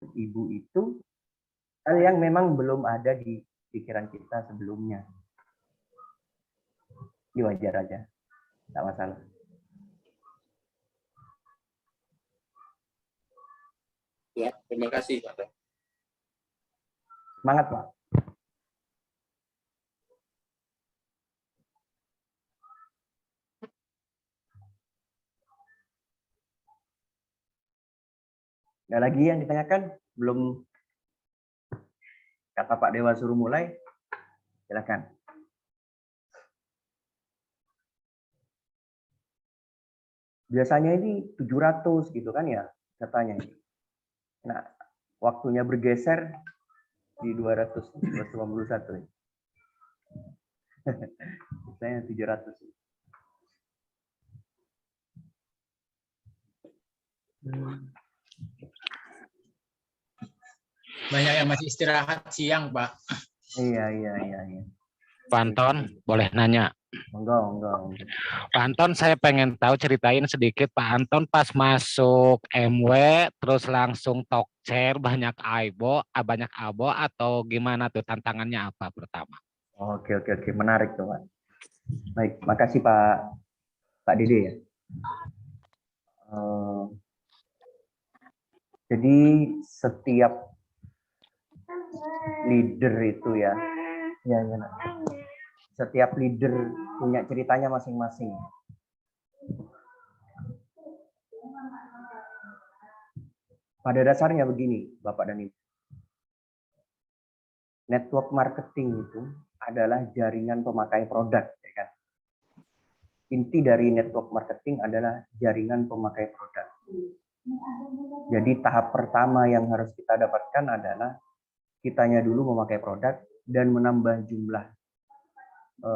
Ibu itu hal yang memang belum ada di pikiran kita sebelumnya. Ini wajar aja, tidak masalah. Ya, terima kasih Pak. Semangat Pak. Ada lagi yang ditanyakan? Belum kata Pak Dewa suruh mulai? Silakan. Biasanya ini 700 gitu kan ya katanya. Nah, waktunya bergeser di 251. Saya 700. Banyak yang masih istirahat siang, Pak. Iya. Pak Anton, boleh nanya? Enggak. Pak Anton, saya pengen tahu, ceritain sedikit Pak Anton pas masuk MW, terus langsung talk chair, banyak abo, atau gimana tuh, tantangannya apa pertama? Oke. Menarik tuh Pak. Baik, makasih Pak Dede ya. Jadi setiap leader itu ya. Setiap leader punya ceritanya masing-masing. Pada dasarnya begini, Bapak dan Ibu. Network marketing itu adalah jaringan pemakai produk, ya kan? Inti dari network marketing adalah jaringan pemakai produk. Jadi tahap pertama yang harus kita dapatkan adalah kitanya dulu memakai produk dan menambah jumlah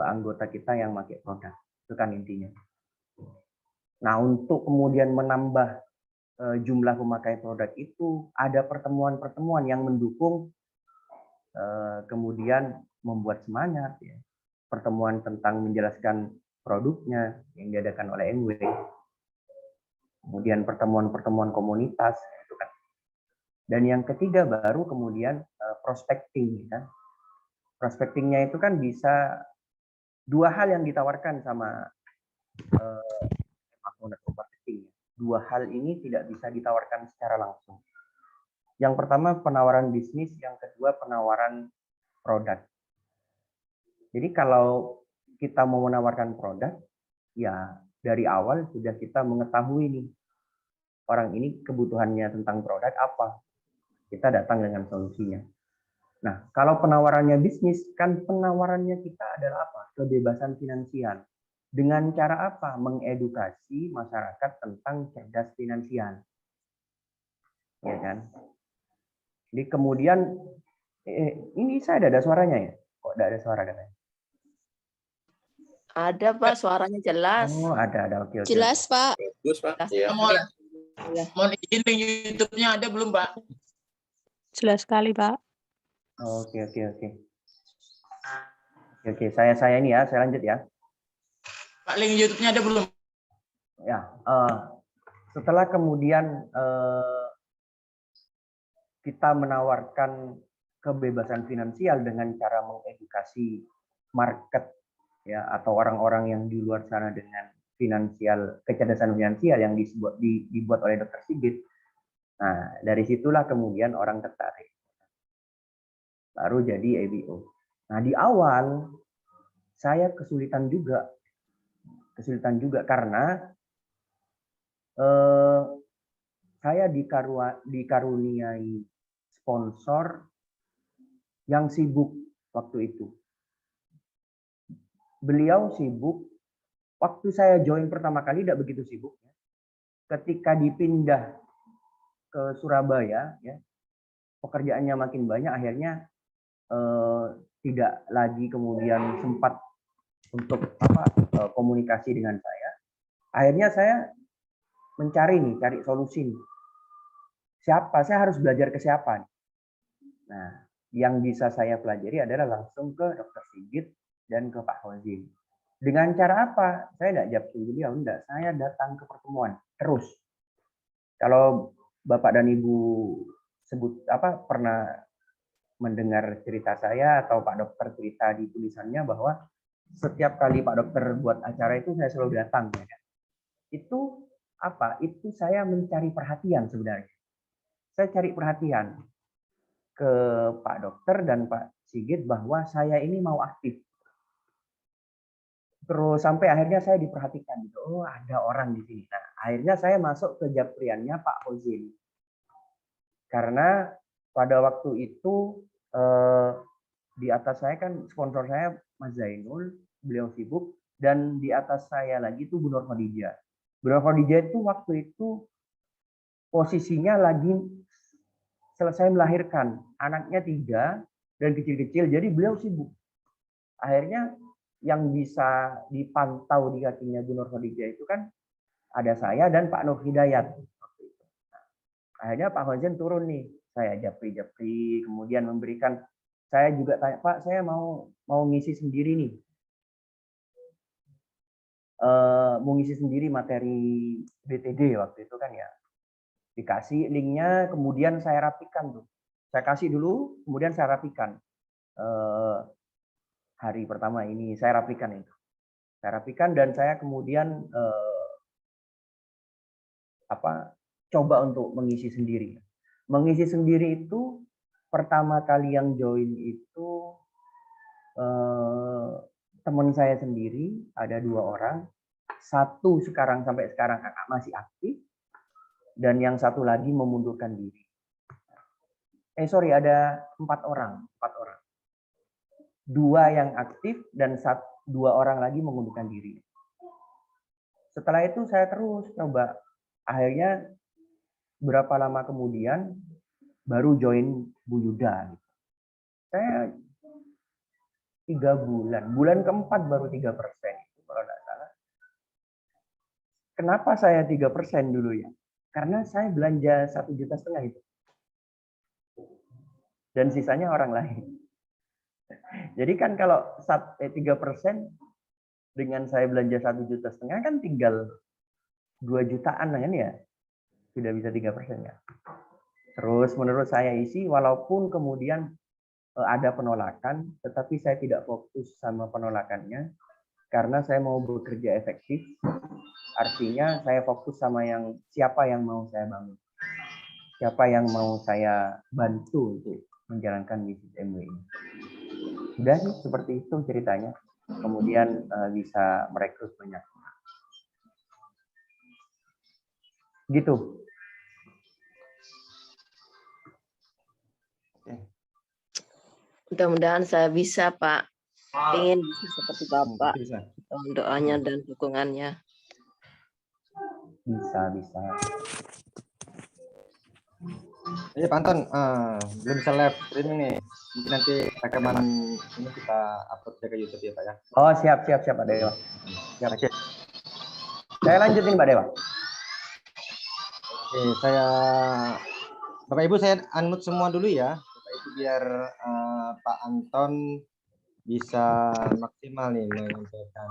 anggota kita yang memakai produk. Itu kan intinya. Nah, untuk kemudian menambah jumlah pemakai produk itu ada pertemuan-pertemuan yang mendukung, kemudian membuat semangat ya. Pertemuan tentang menjelaskan produknya yang diadakan oleh MW. Kemudian pertemuan-pertemuan komunitas gitu kan. Dan yang ketiga baru kemudian prospecting kan. Prospectingnya itu kan bisa dua hal yang ditawarkan sama network marketing. Dua hal ini tidak bisa ditawarkan secara langsung. Yang pertama penawaran bisnis, yang kedua penawaran produk. Jadi kalau kita mau menawarkan produk, ya dari awal sudah kita mengetahui nih orang ini kebutuhannya tentang produk apa. Kita datang dengan solusinya. Nah, kalau penawarannya bisnis, kan penawarannya kita adalah apa? Kebebasan finansial. Dengan cara apa? Mengedukasi masyarakat tentang cerdas finansial. Ya kan? Jadi kemudian, ini saya ada suaranya ya? Kok ada suara katanya? Ada Pak, suaranya jelas. Oh, ada. Oke. Jelas Pak. Bagus Pak. Ya. Mohon izin link YouTube-nya ada belum Pak? Jelas sekali Pak. Oke. Oke, saya ini ya, saya lanjut ya. Pak, link YouTube-nya ada belum? Ya, setelah kemudian kita menawarkan kebebasan finansial dengan cara mengedukasi market ya atau orang-orang yang di luar sana dengan kecerdasan finansial yang dibuat oleh Dr. Sigit. Nah, dari situlah kemudian orang tertarik. Baru jadi ABO. Nah, di awal saya kesulitan juga karena saya dikaruniai sponsor yang sibuk waktu itu. Beliau sibuk. Waktu saya join pertama kali tidak begitu sibuk. Ketika dipindah ke Surabaya, ya, pekerjaannya makin banyak. Akhirnya tidak lagi kemudian sempat untuk komunikasi dengan saya. Akhirnya saya cari solusi nih. Siapa? Saya harus belajar ke siapa? Nah, yang bisa saya pelajari adalah langsung ke Dr. Sigit dan ke Pak Hozim. Dengan cara apa? Saya tidak jawab beliau, enggak. Saya datang ke pertemuan terus. Kalau Bapak dan Ibu pernah mendengar cerita saya atau Pak Dokter cerita di tulisannya bahwa setiap kali Pak Dokter buat acara itu saya selalu datang, ya kan? Itu apa? Itu saya mencari perhatian sebenarnya. Saya cari perhatian ke Pak Dokter dan Pak Sigit bahwa saya ini mau aktif. Terus sampai akhirnya saya diperhatikan gitu. Oh, ada orang di sini. Nah, akhirnya saya masuk ke Japriannya Pak Hozin. Karena pada waktu itu di atas saya kan sponsor saya Mas Zainul, beliau sibuk, dan di atas saya lagi itu Bu Nur Khadijah. Bu Nur Khadijah itu waktu itu posisinya lagi selesai melahirkan, anaknya 3 dan kecil-kecil, jadi beliau sibuk. Akhirnya yang bisa dipantau di kakinya Bu Nur Khadijah itu kan ada saya dan Pak Nur Hidayat. Akhirnya Pak Hozin turun nih, saya japri-japri, kemudian memberikan, saya juga tanya, Pak, saya mau ngisi sendiri nih, mau ngisi sendiri materi BTD waktu itu kan ya, dikasih linknya, kemudian saya rapikan tuh, saya kasih dulu, kemudian saya rapikan. Hari pertama ini saya rapikan itu, saya rapikan dan saya kemudian coba untuk mengisi sendiri. Mengisi sendiri itu pertama kali yang join itu teman saya sendiri, ada 2 orang, satu sampai sekarang masih aktif, dan yang satu lagi memundurkan diri. Ada 4 orang. 2 yang aktif dan 2 orang lagi mengundurkan diri. Setelah itu saya terus coba. Akhirnya berapa lama kemudian baru join Bu Yuda. Saya 3 bulan. Bulan keempat baru 3% kalau tidak salah. Kenapa saya 3% dulu ya? Karena saya belanja 1,5 juta itu. Dan sisanya orang lain. Jadi kan kalau 3% dengan saya belanja 1,5 juta kan tinggal 2 jutaan kan ya. Sudah bisa 3% ya. Terus menurut saya isi, walaupun kemudian ada penolakan, tetapi saya tidak fokus sama penolakannya, karena saya mau bekerja efektif, artinya saya fokus sama siapa yang mau saya bangun, siapa yang mau saya bantu untuk menjalankan bisnis MW ini. Sudah sih, seperti itu ceritanya, kemudian bisa merekrut banyak. Gitu. Mudah-mudahan saya bisa, Pak. Ingin bisa seperti Bapak. Bisa. Doanya dan dukungannya. Bisa. Iya Pak Anton, belum bisa live streaming nih. Mungkin nanti rekaman ini kita upload ke YouTube ya Pak ya. Oh siap Pak Dewa. Siap. Oke. Saya lanjutin Pak Dewa. Oke, Bapak Ibu saya unmute semua dulu ya. Bapak Ibu biar Pak Anton bisa maksimal nih menyampaikan.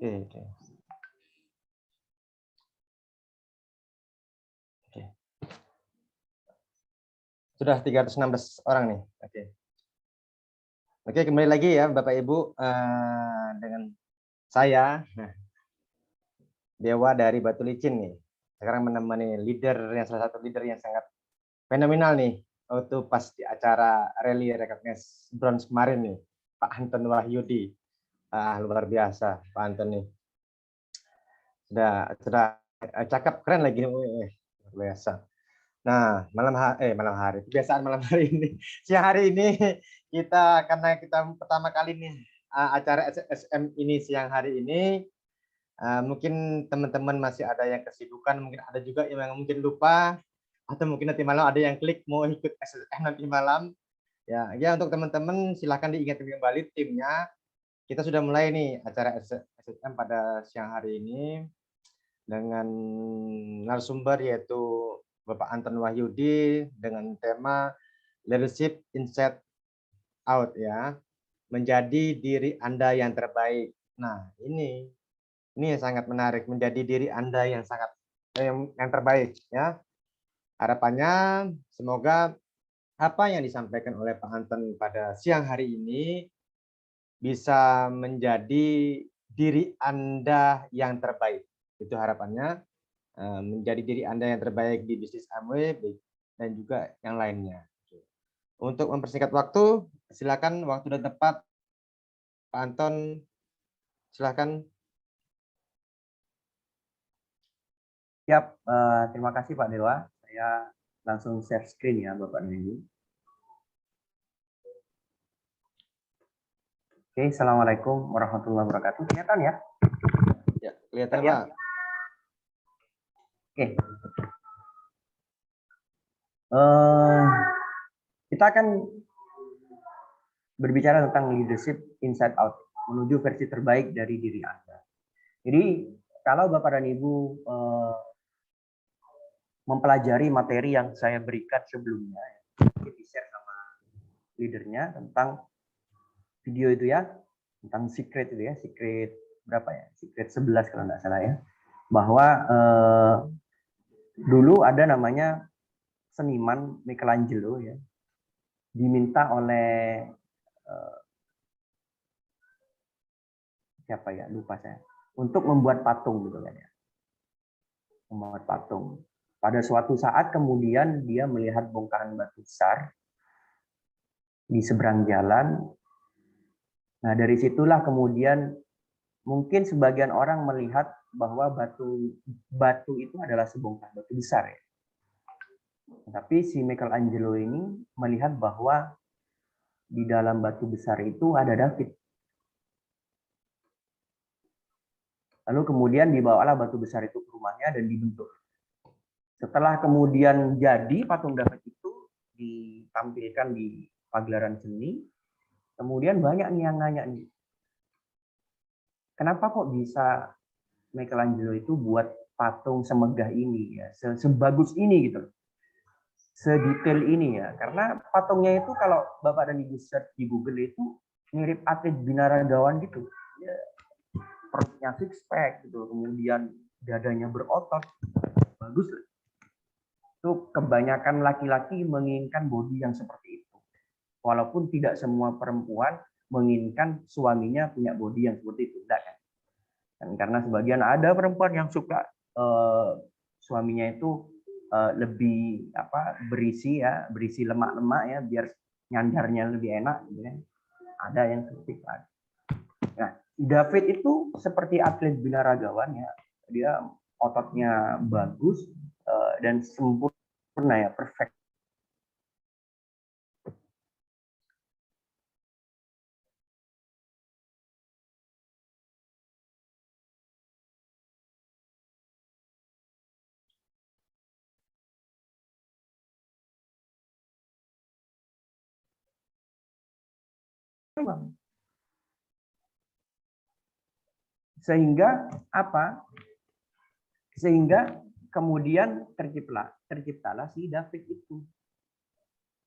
Oke. Sudah 316 orang nih. Oke, kembali lagi ya Bapak Ibu dengan saya Dewa dari Batu Licin nih. Sekarang menemani salah satu leader yang sangat fenomenal nih. Waktu pas di acara Rally Recognize Bronze kemarin nih, Pak Anton Wahyudi. Luar biasa Pak Anton nih. Sudah cakep, keren lagi. Luar biasa. Nah, malam hari, kebiasaan malam hari ini. Siang hari ini karena kita pertama kali nih acara SSM ini siang hari ini, mungkin teman-teman masih ada yang kesibukan, mungkin ada juga yang mungkin lupa, atau mungkin nanti malam ada yang klik mau ikut SSM nanti malam. Ya untuk teman-teman silahkan diingat kembali timnya. Kita sudah mulai nih acara SSM pada siang hari ini dengan narasumber yaitu Bapak Anton Wahyudi dengan tema Leadership Inside Out ya. menjadi diri Anda yang terbaik. Nah, ini yang sangat menarik, menjadi diri Anda yang sangat yang terbaik ya. Harapannya semoga apa yang disampaikan oleh Pak Anton pada siang hari ini bisa menjadi diri Anda yang terbaik. Itu harapannya, menjadi diri Anda yang terbaik di bisnis Amway dan juga yang lainnya. Untuk mempersingkat waktu, silakan waktu dan tepat Pak Anton, silakan. Siap, terima kasih Pak Dewa. Saya langsung share screen ya Bapak dan Ibu. Oke, Assalamualaikum warahmatullahi wabarakatuh. Kelihatan ya? Ya, kelihatan Ya. Pak. Oke. Kita akan berbicara tentang leadership inside out, menuju versi terbaik dari diri Anda. Jadi, kalau Bapak dan Ibu mempelajari materi yang saya berikan sebelumnya, di-share sama leadernya tentang video itu ya, tentang secret itu ya, secret berapa ya, secret 11 kalau nggak salah ya, bahwa dulu ada namanya seniman Michelangelo ya, diminta oleh siapa ya, lupa saya, untuk membuat patung gitu kan ya, membuat patung. Pada suatu saat kemudian dia melihat bongkahan batu besar di seberang jalan. Nah, dari situlah kemudian mungkin sebagian orang melihat bahwa batu itu adalah sebongkah batu besar ya. Tapi si Michelangelo ini melihat bahwa di dalam batu besar itu ada David. Lalu kemudian dibawalah batu besar itu ke rumahnya dan dibentuk. Setelah kemudian jadi patung David itu ditampilkan di pagelaran seni, kemudian banyak nih yang nanya nih, kenapa kok bisa Michelangelo itu buat patung semegah ini ya, sebagus ini gitu, sedetail ini ya, karena patungnya itu kalau Bapak dan Ibu search di Google itu mirip atlet binaragawan gitu, ya, perutnya six pack gitu, kemudian dadanya berotot, bagus. Itu kebanyakan laki-laki menginginkan body yang seperti itu. Walaupun tidak semua perempuan menginginkan suaminya punya body yang seperti itu, tidak kan? Dan karena sebagian ada perempuan yang suka suaminya itu lebih berisi ya, berisi lemak-lemak ya, biar nyandarnya lebih enak, gitu kan? Ada yang seperti itu. Nah, David itu seperti atlet binaragawan ya, dia ototnya bagus dan sempurna ya, perfect. Sehingga apa? Sehingga kemudian terciptalah si David itu.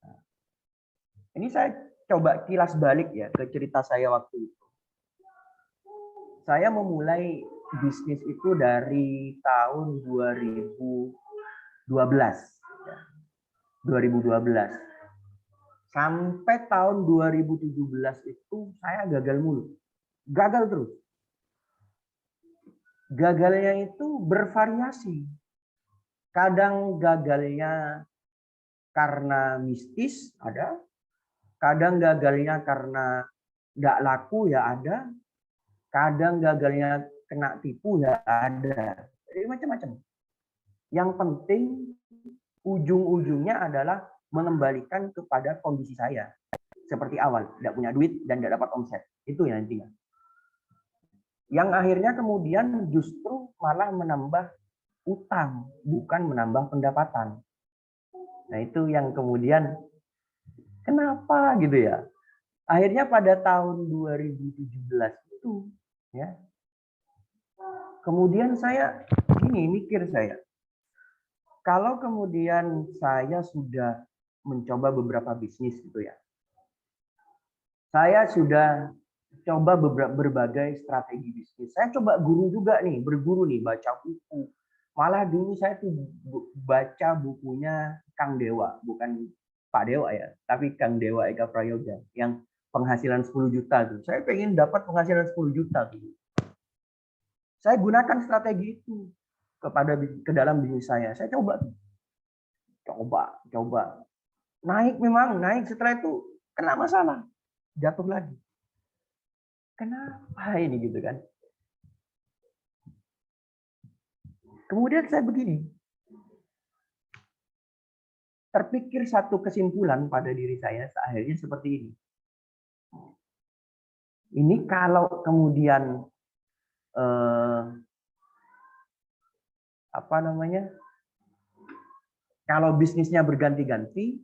Nah, ini saya coba kilas balik ya ke cerita saya waktu itu. Saya memulai bisnis itu dari tahun 2012. 2012. Sampai tahun 2017 itu saya gagal mulu. Gagal terus. Gagalnya itu bervariasi. Kadang gagalnya karena mistis ada, kadang gagalnya karena nggak laku ya ada, kadang gagalnya kena tipu ya ada. Jadi macam-macam. Yang penting ujung-ujungnya adalah mengembalikan kepada kondisi saya seperti awal, tidak punya duit dan tidak dapat omset. Itu yang intinya. Yang akhirnya kemudian justru malah menambah utang, bukan menambah pendapatan. Nah, itu yang kemudian kenapa gitu ya? Akhirnya pada tahun 2017 itu ya. Kemudian saya mikir saya. Kalau kemudian saya sudah mencoba beberapa bisnis gitu ya. Saya sudah coba berbagai strategi bisnis. Saya coba guru juga nih, berguru nih, baca buku. Malah dulu saya tuh baca bukunya Kang Dewa, bukan Pak Dewa ya, tapi Kang Dewa Eka Prayoga yang penghasilan 10 juta tuh. Saya pengen dapat penghasilan 10 juta tuh. Saya gunakan strategi itu ke dalam bisnis saya. Saya coba. Naik memang, naik, setelah itu kena masalah. Jatuh lagi. Kenapa ini gitu kan? Kemudian saya begini. Terpikir satu kesimpulan pada diri saya akhirnya seperti ini. Ini kalau kemudian kalau bisnisnya berganti-ganti,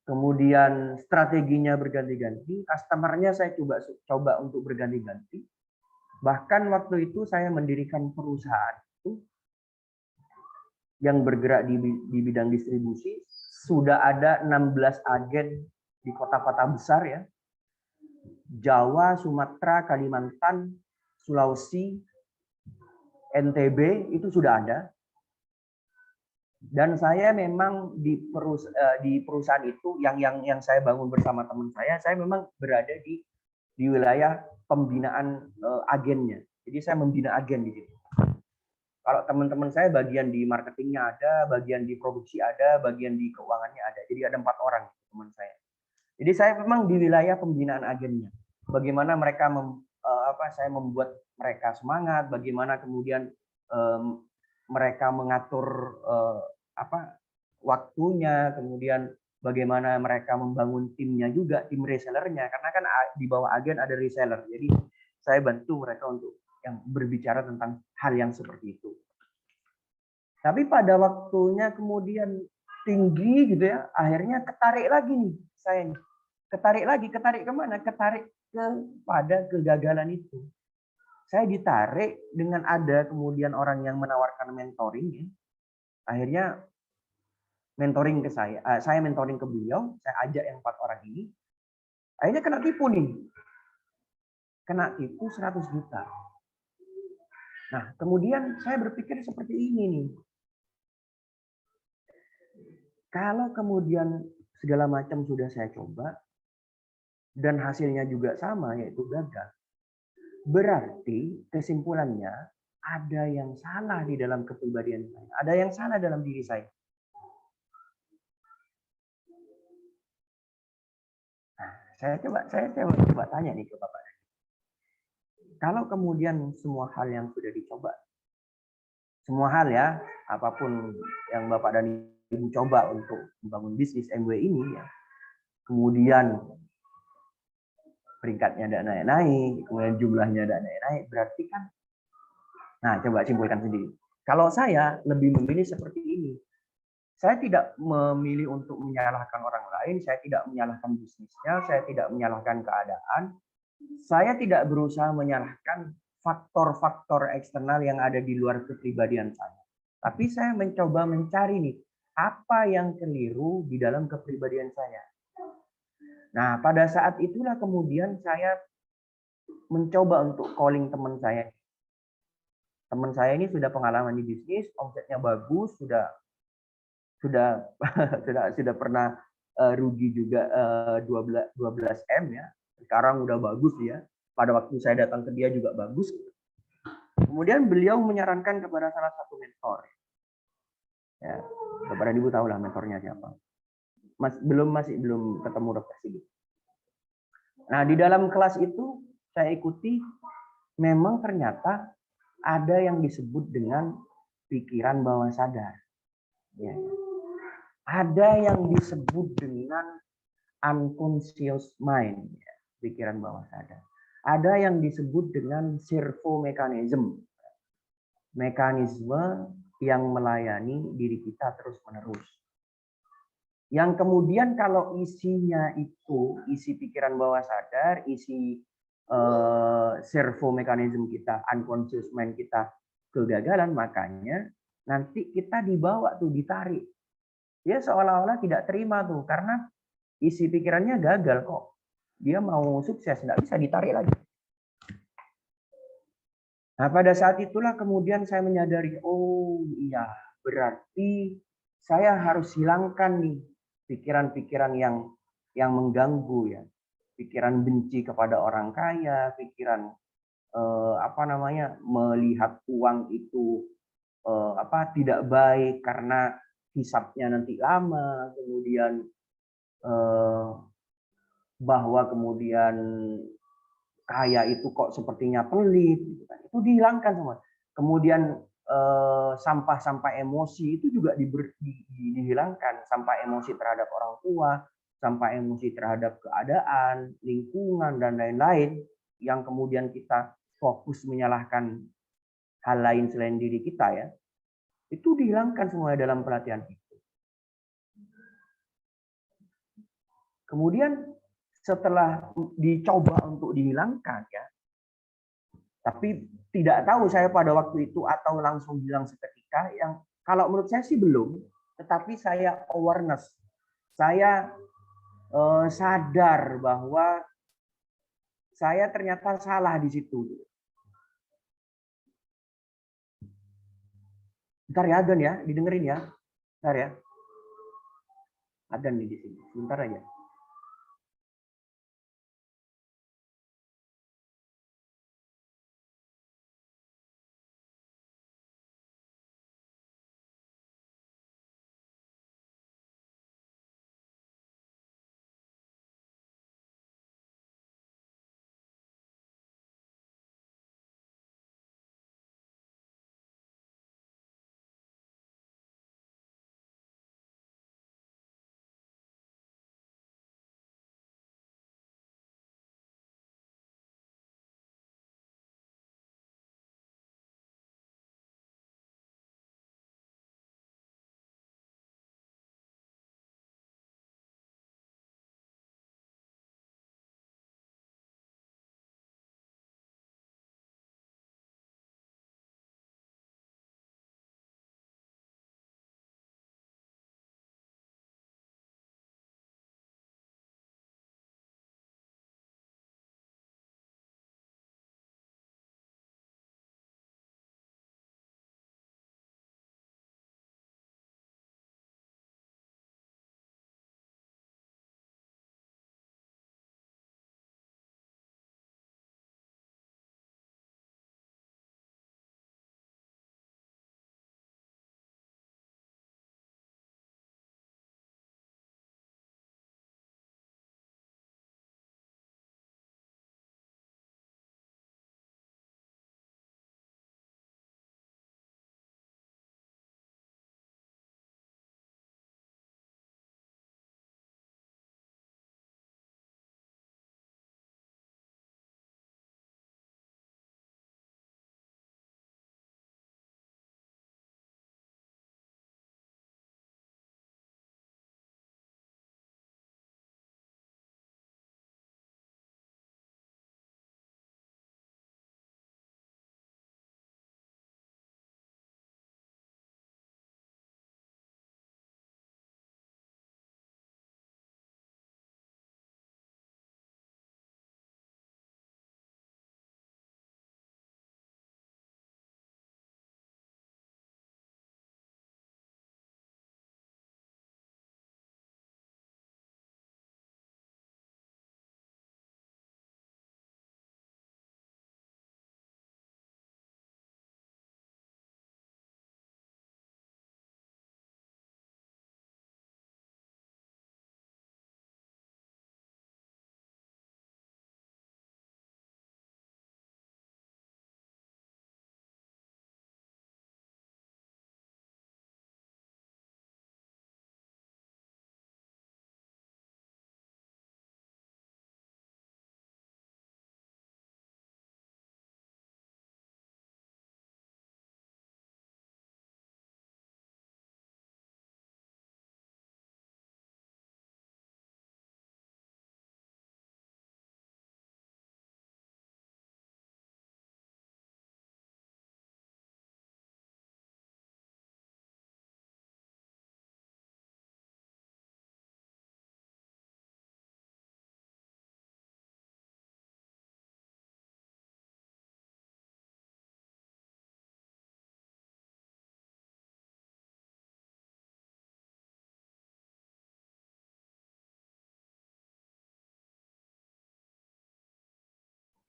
kemudian strateginya berganti-ganti, customer-nya saya coba untuk berganti-ganti. Bahkan waktu itu saya mendirikan perusahaan itu yang bergerak di bidang distribusi, sudah ada 16 agen di kota-kota besar ya. Jawa, Sumatera, Kalimantan, Sulawesi, NTB itu sudah ada. Dan saya memang di perusahaan itu yang saya bangun bersama teman saya memang berada di wilayah pembinaan agennya. Jadi saya membina agen di situ. Kalau teman-teman saya bagian di marketingnya ada, bagian di produksi ada, bagian di keuangannya ada. Jadi ada 4 orang teman saya. Jadi saya memang di wilayah pembinaan agennya. Bagaimana mereka saya membuat mereka semangat, bagaimana kemudian mereka mengatur waktunya, kemudian bagaimana mereka membangun timnya juga, tim resellernya, karena kan di bawah agen ada reseller. Jadi saya bantu mereka untuk yang berbicara tentang hal yang seperti itu. Tapi pada waktunya kemudian tinggi gitu ya, akhirnya ketarik lagi nih saya nih. Ketarik kemana? Ketarik kepada kegagalan itu. Saya ditarik dengan ada kemudian orang yang menawarkan mentoring ya. Akhirnya mentoring ke saya mentoring ke beliau, saya ajak yang 4 orang ini. Akhirnya kena tipu nih. Kena tipu 100 juta. Nah, kemudian saya berpikir seperti ini nih. Kalau kemudian segala macam sudah saya coba dan hasilnya juga sama yaitu gagal. Berarti kesimpulannya ada yang salah di dalam kepribadian saya. Ada yang salah dalam diri saya. Nah, saya coba tanya nih ke Bapak. Kalau kemudian semua hal yang sudah dicoba, semua hal ya, apapun yang Bapak dan Ibu coba untuk membangun bisnis MW ini ya, kemudian peringkatnya tidak naik-naik, kemudian jumlahnya tidak naik-naik, berarti kan, nah coba simpulkan sendiri. Kalau saya lebih memilih seperti ini, saya tidak memilih untuk menyalahkan orang lain, saya tidak menyalahkan bisnisnya, saya tidak menyalahkan keadaan, saya tidak berusaha menyalahkan faktor-faktor eksternal yang ada di luar kepribadian saya. Tapi saya mencoba mencari nih, apa yang keliru di dalam kepribadian saya. Nah, pada saat itulah kemudian saya mencoba untuk calling teman saya. Teman saya ini sudah pengalaman di bisnis, omsetnya bagus, sudah pernah rugi juga 12 M ya. Sekarang udah bagus ya. Pada waktu saya datang ke dia juga bagus. Kemudian beliau menyarankan kepada salah satu mentor. Ya, kepada Ibu tahu lah mentornya siapa. Masih belum ketemu Dr. Sigit. Nah, di dalam kelas itu saya ikuti, memang ternyata ada yang disebut dengan pikiran bawah sadar. Ya. Ada yang disebut dengan unconscious mind, ya, pikiran bawah sadar. Ada yang disebut dengan servo mechanism, mekanisme yang melayani diri kita terus-menerus. Yang kemudian kalau isinya itu, isi pikiran bawah sadar, isi servo mechanism kita, unconscious mind kita kegagalan, makanya nanti kita dibawa tuh, ditarik. Ya seolah-olah tidak terima tuh, karena isi pikirannya gagal kok. Dia mau sukses, nggak bisa ditarik lagi. Nah, pada saat itulah kemudian saya menyadari, oh iya, berarti saya harus hilangkan nih pikiran-pikiran yang mengganggu ya. Pikiran benci kepada orang kaya, pikiran melihat uang itu tidak baik karena hisapnya nanti lama, kemudian bahwa kemudian kaya itu kok sepertinya pelit, gitu kan. Itu dihilangkan semua. Kemudian sampah-sampah emosi itu juga dihilangkan, sampah emosi terhadap orang tua, sampah emosi terhadap keadaan, lingkungan dan lain-lain yang kemudian kita fokus menyalahkan hal lain selain diri kita ya. Itu dihilangkan semua dalam pelatihan itu. Kemudian setelah dicoba untuk dihilangkan ya, tapi tidak tahu saya pada waktu itu atau langsung hilang seketika, yang kalau menurut saya sih belum, tetapi saya awareness, saya sadar bahwa saya ternyata salah di situ. Bentar ya, Adan ya, didengerin ya. Bentar ya. Adan nih di sini, sebentar aja.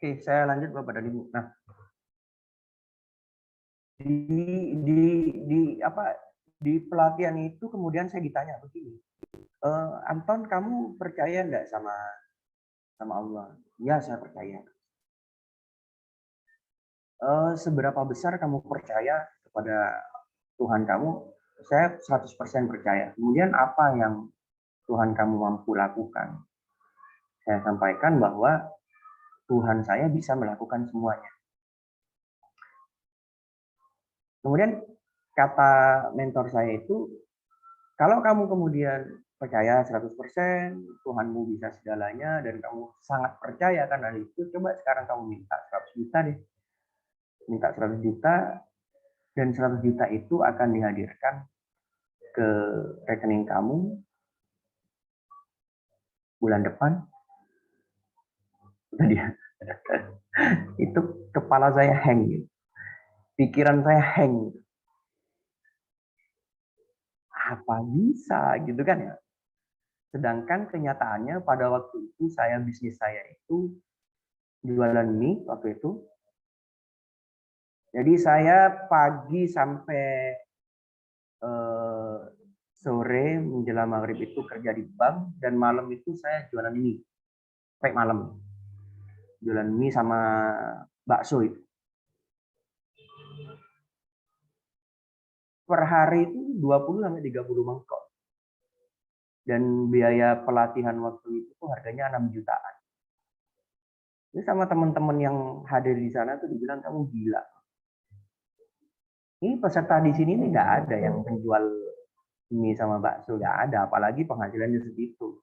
Oke, saya lanjut Bapak dan Ibu. Nah, di pelatihan itu kemudian saya ditanya begini, Anton, kamu percaya nggak sama Allah? Ya, saya percaya. Seberapa besar kamu percaya kepada Tuhan kamu? Saya 100% percaya. Kemudian apa yang Tuhan kamu mampu lakukan? Saya sampaikan bahwa Tuhan saya bisa melakukan semuanya. Kemudian kata mentor saya itu, kalau kamu kemudian percaya 100%, Tuhanmu bisa segalanya, dan kamu sangat percaya karena itu, coba sekarang kamu minta 100 juta deh. Minta 100 juta, dan 100 juta itu akan dihadirkan ke rekening kamu bulan depan. Itu dia. Itu kepala saya hang gitu. Pikiran saya hang. Apa bisa gitu kan ya? Sedangkan kenyataannya pada waktu itu bisnis saya itu jualan mie waktu itu. Jadi saya pagi sampai sore menjelang maghrib itu kerja di bank, dan malam itu saya jualan mie. Sampai malam. Jualan mie sama bakso itu. Per hari itu 20 sampai 30 mangkok. Dan biaya pelatihan waktu itu harganya 6 jutaan. Ini sama teman-teman yang hadir di sana tuh dibilang, kamu gila. Ini peserta di sini nih nggak ada yang penjual mie sama bakso, nggak ada. Apalagi penghasilannya segitu.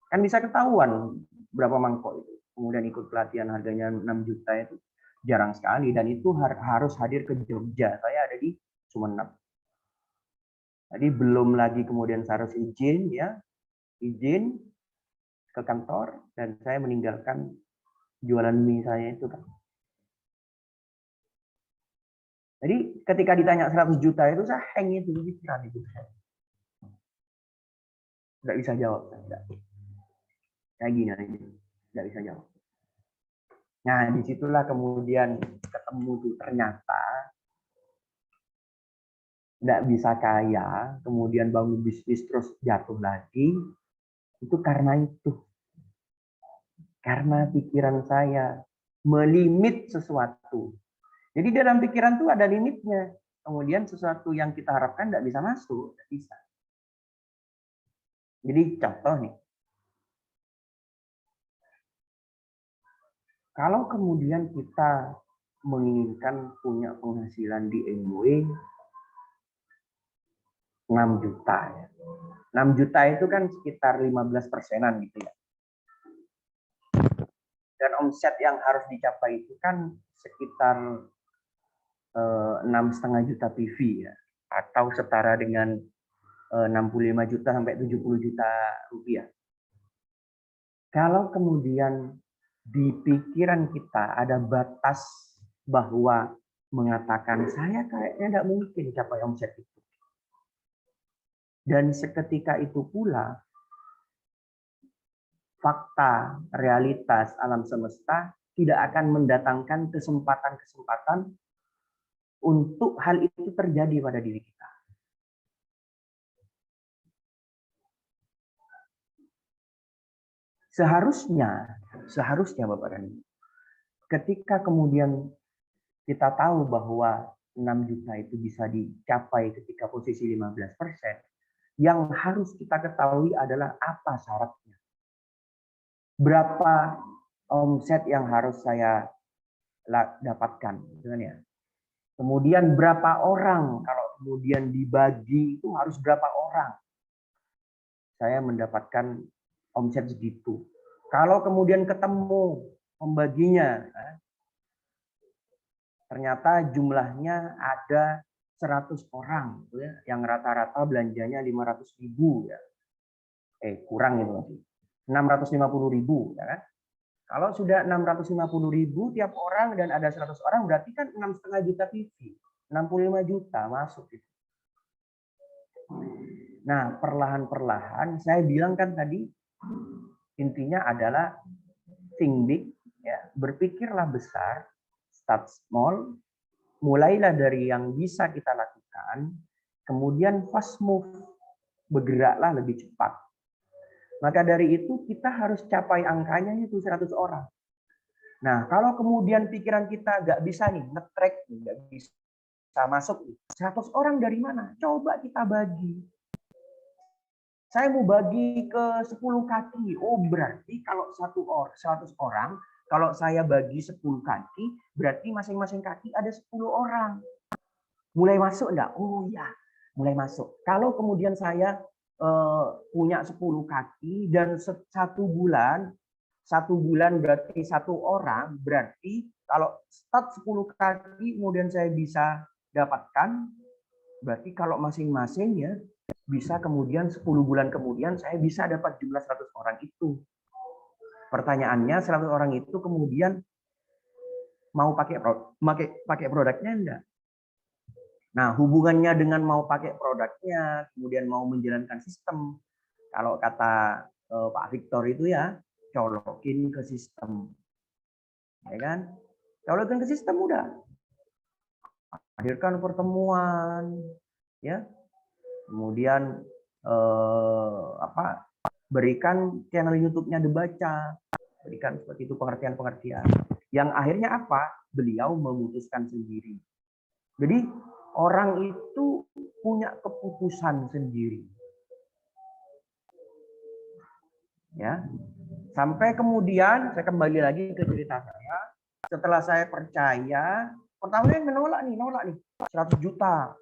Kan bisa ketahuan berapa mangkok itu. Kemudian ikut pelatihan harganya 6 juta itu jarang sekali. Dan itu harus hadir ke Jogja. Saya ada di Sumeneb. Jadi belum lagi kemudian saya harus izin ke kantor, dan saya meninggalkan jualan mie saya itu kan. Jadi ketika ditanya 100 juta itu saya hang itu di pikiran itu saya. Nggak bisa jawab. Kayak gini aja. Nggak bisa jawab. Nah, disitulah kemudian ketemu tuh ternyata nggak bisa kaya, kemudian bangun bisnis terus jatuh lagi, itu karena itu. Karena pikiran saya melimit sesuatu. Jadi dalam pikiran tuh ada limitnya. Kemudian sesuatu yang kita harapkan nggak bisa masuk, nggak bisa. Jadi contoh nih, kalau kemudian kita menginginkan punya penghasilan di MW 6 juta ya. 6 juta itu kan sekitar 15%-an gitu ya. Dan omset yang harus dicapai itu kan sekitar 6,5 juta PV ya, atau setara dengan 65 juta sampai 70 juta rupiah. Kalau kemudian di pikiran kita ada batas bahwa mengatakan saya kayaknya tidak mungkin capai omset itu. Dan seketika itu pula fakta, realitas alam semesta tidak akan mendatangkan kesempatan-kesempatan untuk hal itu terjadi pada diri kita. Seharusnya Bapak dan Ibu, ketika kemudian kita tahu bahwa 6 juta itu bisa dicapai ketika posisi 15%, yang harus kita ketahui adalah apa syaratnya. Berapa omset yang harus saya dapatkan, ya. Kemudian berapa orang, kalau kemudian dibagi itu harus berapa orang saya mendapatkan omset segitu. Kalau kemudian ketemu pembaginya, ternyata jumlahnya ada 100 orang, ya, yang rata-rata belanjanya 500.000 ya. Kurang itu lagi. 650.000 ya kan? Kalau sudah 650.000 tiap orang dan ada 100 orang, berarti kan 6,5 juta PV. 65 juta masuk itu. Nah, perlahan-perlahan saya bilang kan tadi intinya adalah think big ya. berpikirlah besar, start small, mulailah dari yang bisa kita lakukan, kemudian fast move, bergeraklah lebih cepat. Maka dari itu kita harus capai angkanya itu 100 orang. Nah, kalau kemudian pikiran kita nggak bisa nih, nge-track, nggak bisa masuk, 100 orang dari mana? Coba kita bagi. Saya mau bagi ke 10 kaki. Oh, berarti kalau 100 orang, kalau saya bagi 10 kaki, berarti masing-masing kaki ada 10 orang. Mulai masuk enggak? Oh ya, mulai masuk. Kalau kemudian saya punya 10 kaki dan 1 bulan berarti 1 orang, berarti kalau start 10 kaki kemudian saya bisa dapatkan, berarti kalau masing-masing ya bisa kemudian 10 bulan kemudian saya bisa dapat jumlah 100 orang itu. Pertanyaannya 100 orang itu kemudian mau pakai produknya enggak? Nah, hubungannya dengan mau pakai produknya, kemudian mau menjalankan sistem. Kalau kata Pak Victor itu ya, colokin ke sistem. Ya kan? Colokin ke sistem udah. Hadirkan pertemuan, ya. Kemudian berikan channel YouTube-nya dibaca, berikan seperti itu pengertian-pengertian. Yang akhirnya apa? Beliau memutuskan sendiri. Jadi orang itu punya keputusan sendiri. Ya. Sampai kemudian saya kembali lagi ke cerita saya. Setelah saya percaya, pertamanya nolak nih, 100 juta.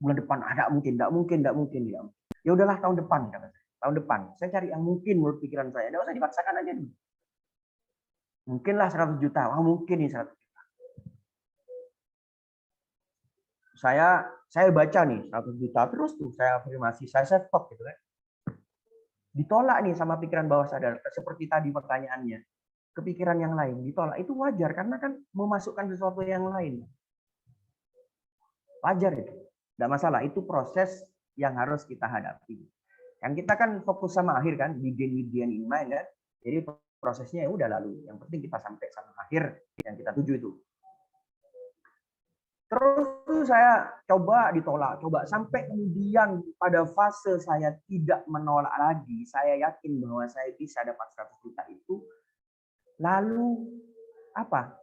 Bulan depan ada mungkin, enggak mungkin ya. Ya udahlah tahun depan kata saya. Tahun depan saya cari yang mungkin menurut pikiran saya. Enggak usah dipaksakan aja nih. Mungkinlah 100 juta. Wah, mungkin nih 100 juta. Saya baca nih 100 juta terus tuh saya afirmasi, saya stop gitu kan. Ditolak nih sama pikiran bawah sadar seperti tadi pertanyaannya. Kepikiran yang lain ditolak itu wajar karena kan memasukkan sesuatu yang lain. Wajar itu. Tidak masalah, itu proses yang harus kita hadapi. Kan kita kan fokus sama akhir kan, within in mind kan. Jadi prosesnya ya udah lalu. Yang penting kita sampai sama akhir yang kita tuju itu. Terus tuh saya coba ditolak, coba sampai kemudian pada fase saya tidak menolak lagi, saya yakin bahwa saya bisa dapat 100 juta itu. Lalu apa?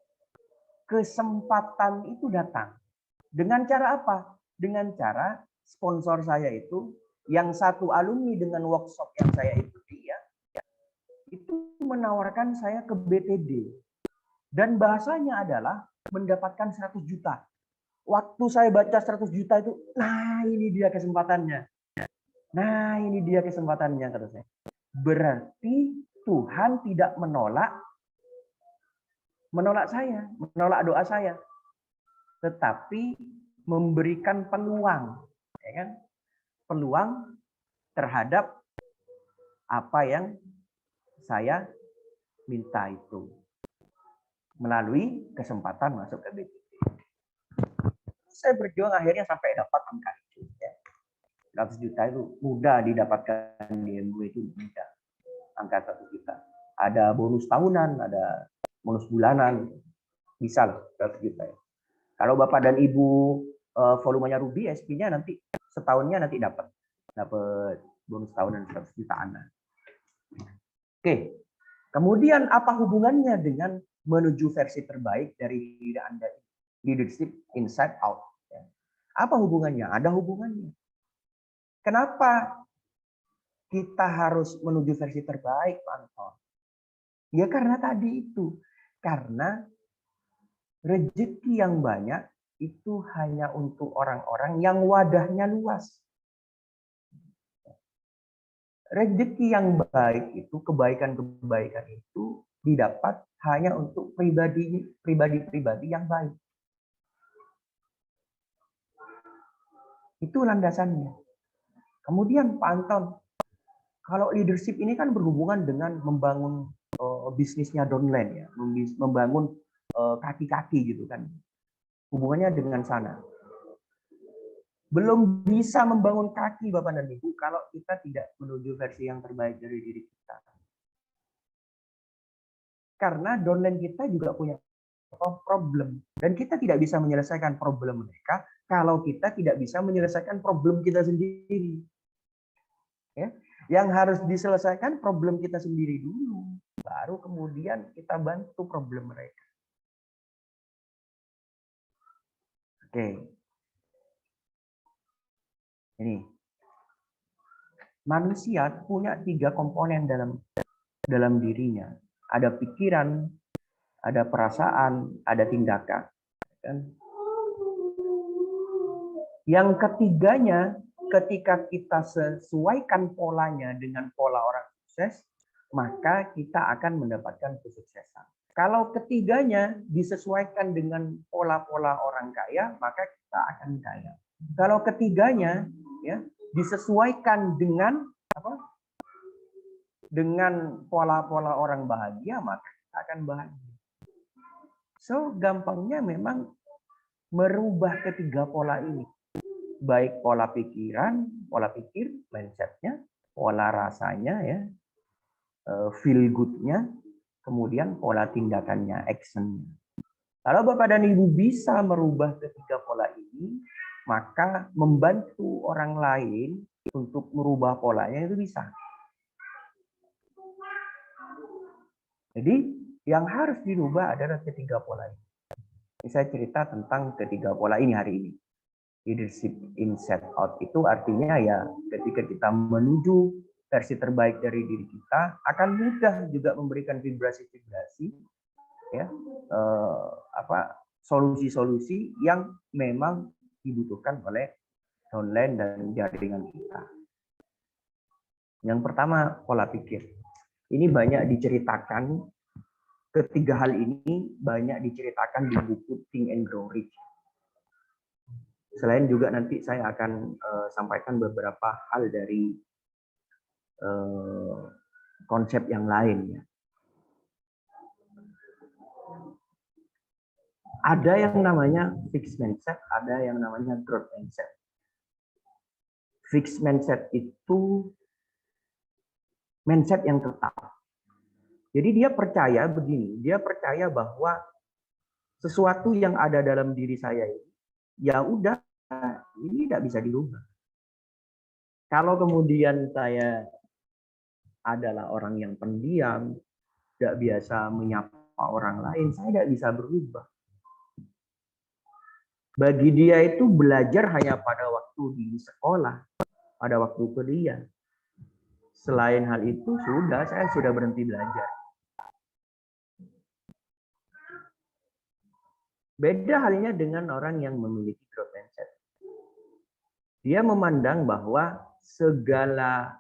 Kesempatan itu datang. Dengan cara apa? Dengan cara sponsor saya itu yang satu alumni dengan workshop yang saya ikuti ya, itu menawarkan saya ke BTD. Dan bahasanya adalah mendapatkan 100 juta. Waktu saya baca 100 juta itu, nah ini dia kesempatannya. Nah ini dia kesempatannya kata saya. Berarti Tuhan tidak menolak saya, menolak doa saya. Tetapi memberikan peluang, ya kan? Peluang terhadap apa yang saya minta itu melalui kesempatan masuk ke BTD. Saya berjuang akhirnya sampai dapat angka itu. Ya. 100 juta itu mudah didapatkan di MBA itu mudah. Angka 100 juta. Ada bonus tahunan, ada bonus bulanan, bisa lah 100 juta ya. Kalau Bapak dan Ibu volumenya Ruby, SP-nya nanti setahunnya nanti dapat bonus tahunan 100 jutaan. Oke, kemudian apa hubungannya dengan menuju versi terbaik dari diri Anda, leadership inside out? Apa hubungannya? Ada hubungannya. Kenapa kita harus menuju versi terbaik, Pak Anton? Ya karena tadi itu, karena rezeki yang banyak itu hanya untuk orang-orang yang wadahnya luas. Rezeki yang baik itu, kebaikan-kebaikan itu didapat hanya untuk pribadi-pribadi yang baik. Itu landasannya. Kemudian Pak Anton, kalau leadership ini kan berhubungan dengan membangun bisnisnya downline ya, membangun kaki-kaki gitu kan. Hubungannya dengan sana. Belum bisa membangun kaki Bapak dan Ibu kalau kita tidak menuju versi yang terbaik dari diri kita. Karena downline kita juga punya problem. Dan kita tidak bisa menyelesaikan problem mereka kalau kita tidak bisa menyelesaikan problem kita sendiri. Ya. Yang harus diselesaikan problem kita sendiri dulu. Baru kemudian kita bantu problem mereka. Oke. Ini. Manusia punya 3 komponen dalam dirinya. Ada pikiran, ada perasaan, ada tindakan. Yang ketiganya, ketika kita sesuaikan polanya dengan pola orang sukses, maka kita akan mendapatkan kesuksesan. Kalau ketiganya disesuaikan dengan pola-pola orang kaya, maka kita akan kaya. Kalau ketiganya ya disesuaikan dengan dengan pola-pola orang bahagia, maka kita akan bahagia. So, gampangnya memang merubah ketiga pola ini. Baik pola pikiran, pola pikir, mindsetnya, pola rasanya, ya, feel good-nya, kemudian pola tindakannya, action-nya. Kalau Bapak dan Ibu bisa merubah ketiga pola ini, maka membantu orang lain untuk merubah polanya itu bisa. Jadi yang harus dirubah adalah ketiga pola ini. Saya cerita tentang ketiga pola ini hari ini. Leadership inside out itu artinya ya ketika kita menuju versi terbaik dari diri kita akan mudah juga memberikan vibrasi-vibrasi ya solusi-solusi yang memang dibutuhkan oleh downline dan jaringan kita. Yang pertama pola pikir. Ini banyak diceritakan, ketiga hal ini banyak diceritakan di buku Think and Grow Rich. Selain juga nanti saya akan sampaikan beberapa hal dari konsep yang lain. Ya. Ada yang namanya fixed mindset, ada yang namanya growth mindset. Fixed mindset itu mindset yang tetap. Jadi dia percaya begini, dia percaya bahwa sesuatu yang ada dalam diri saya ini, ya udah, ini tidak bisa dirubah. Kalau kemudian saya adalah orang yang pendiam, tidak biasa menyapa orang lain, saya tidak bisa berubah. Bagi dia itu belajar hanya pada waktu di sekolah, pada waktu kuliah. Selain hal itu, saya sudah berhenti belajar. Beda halnya dengan orang yang memiliki growth mindset. Dia memandang bahwa segala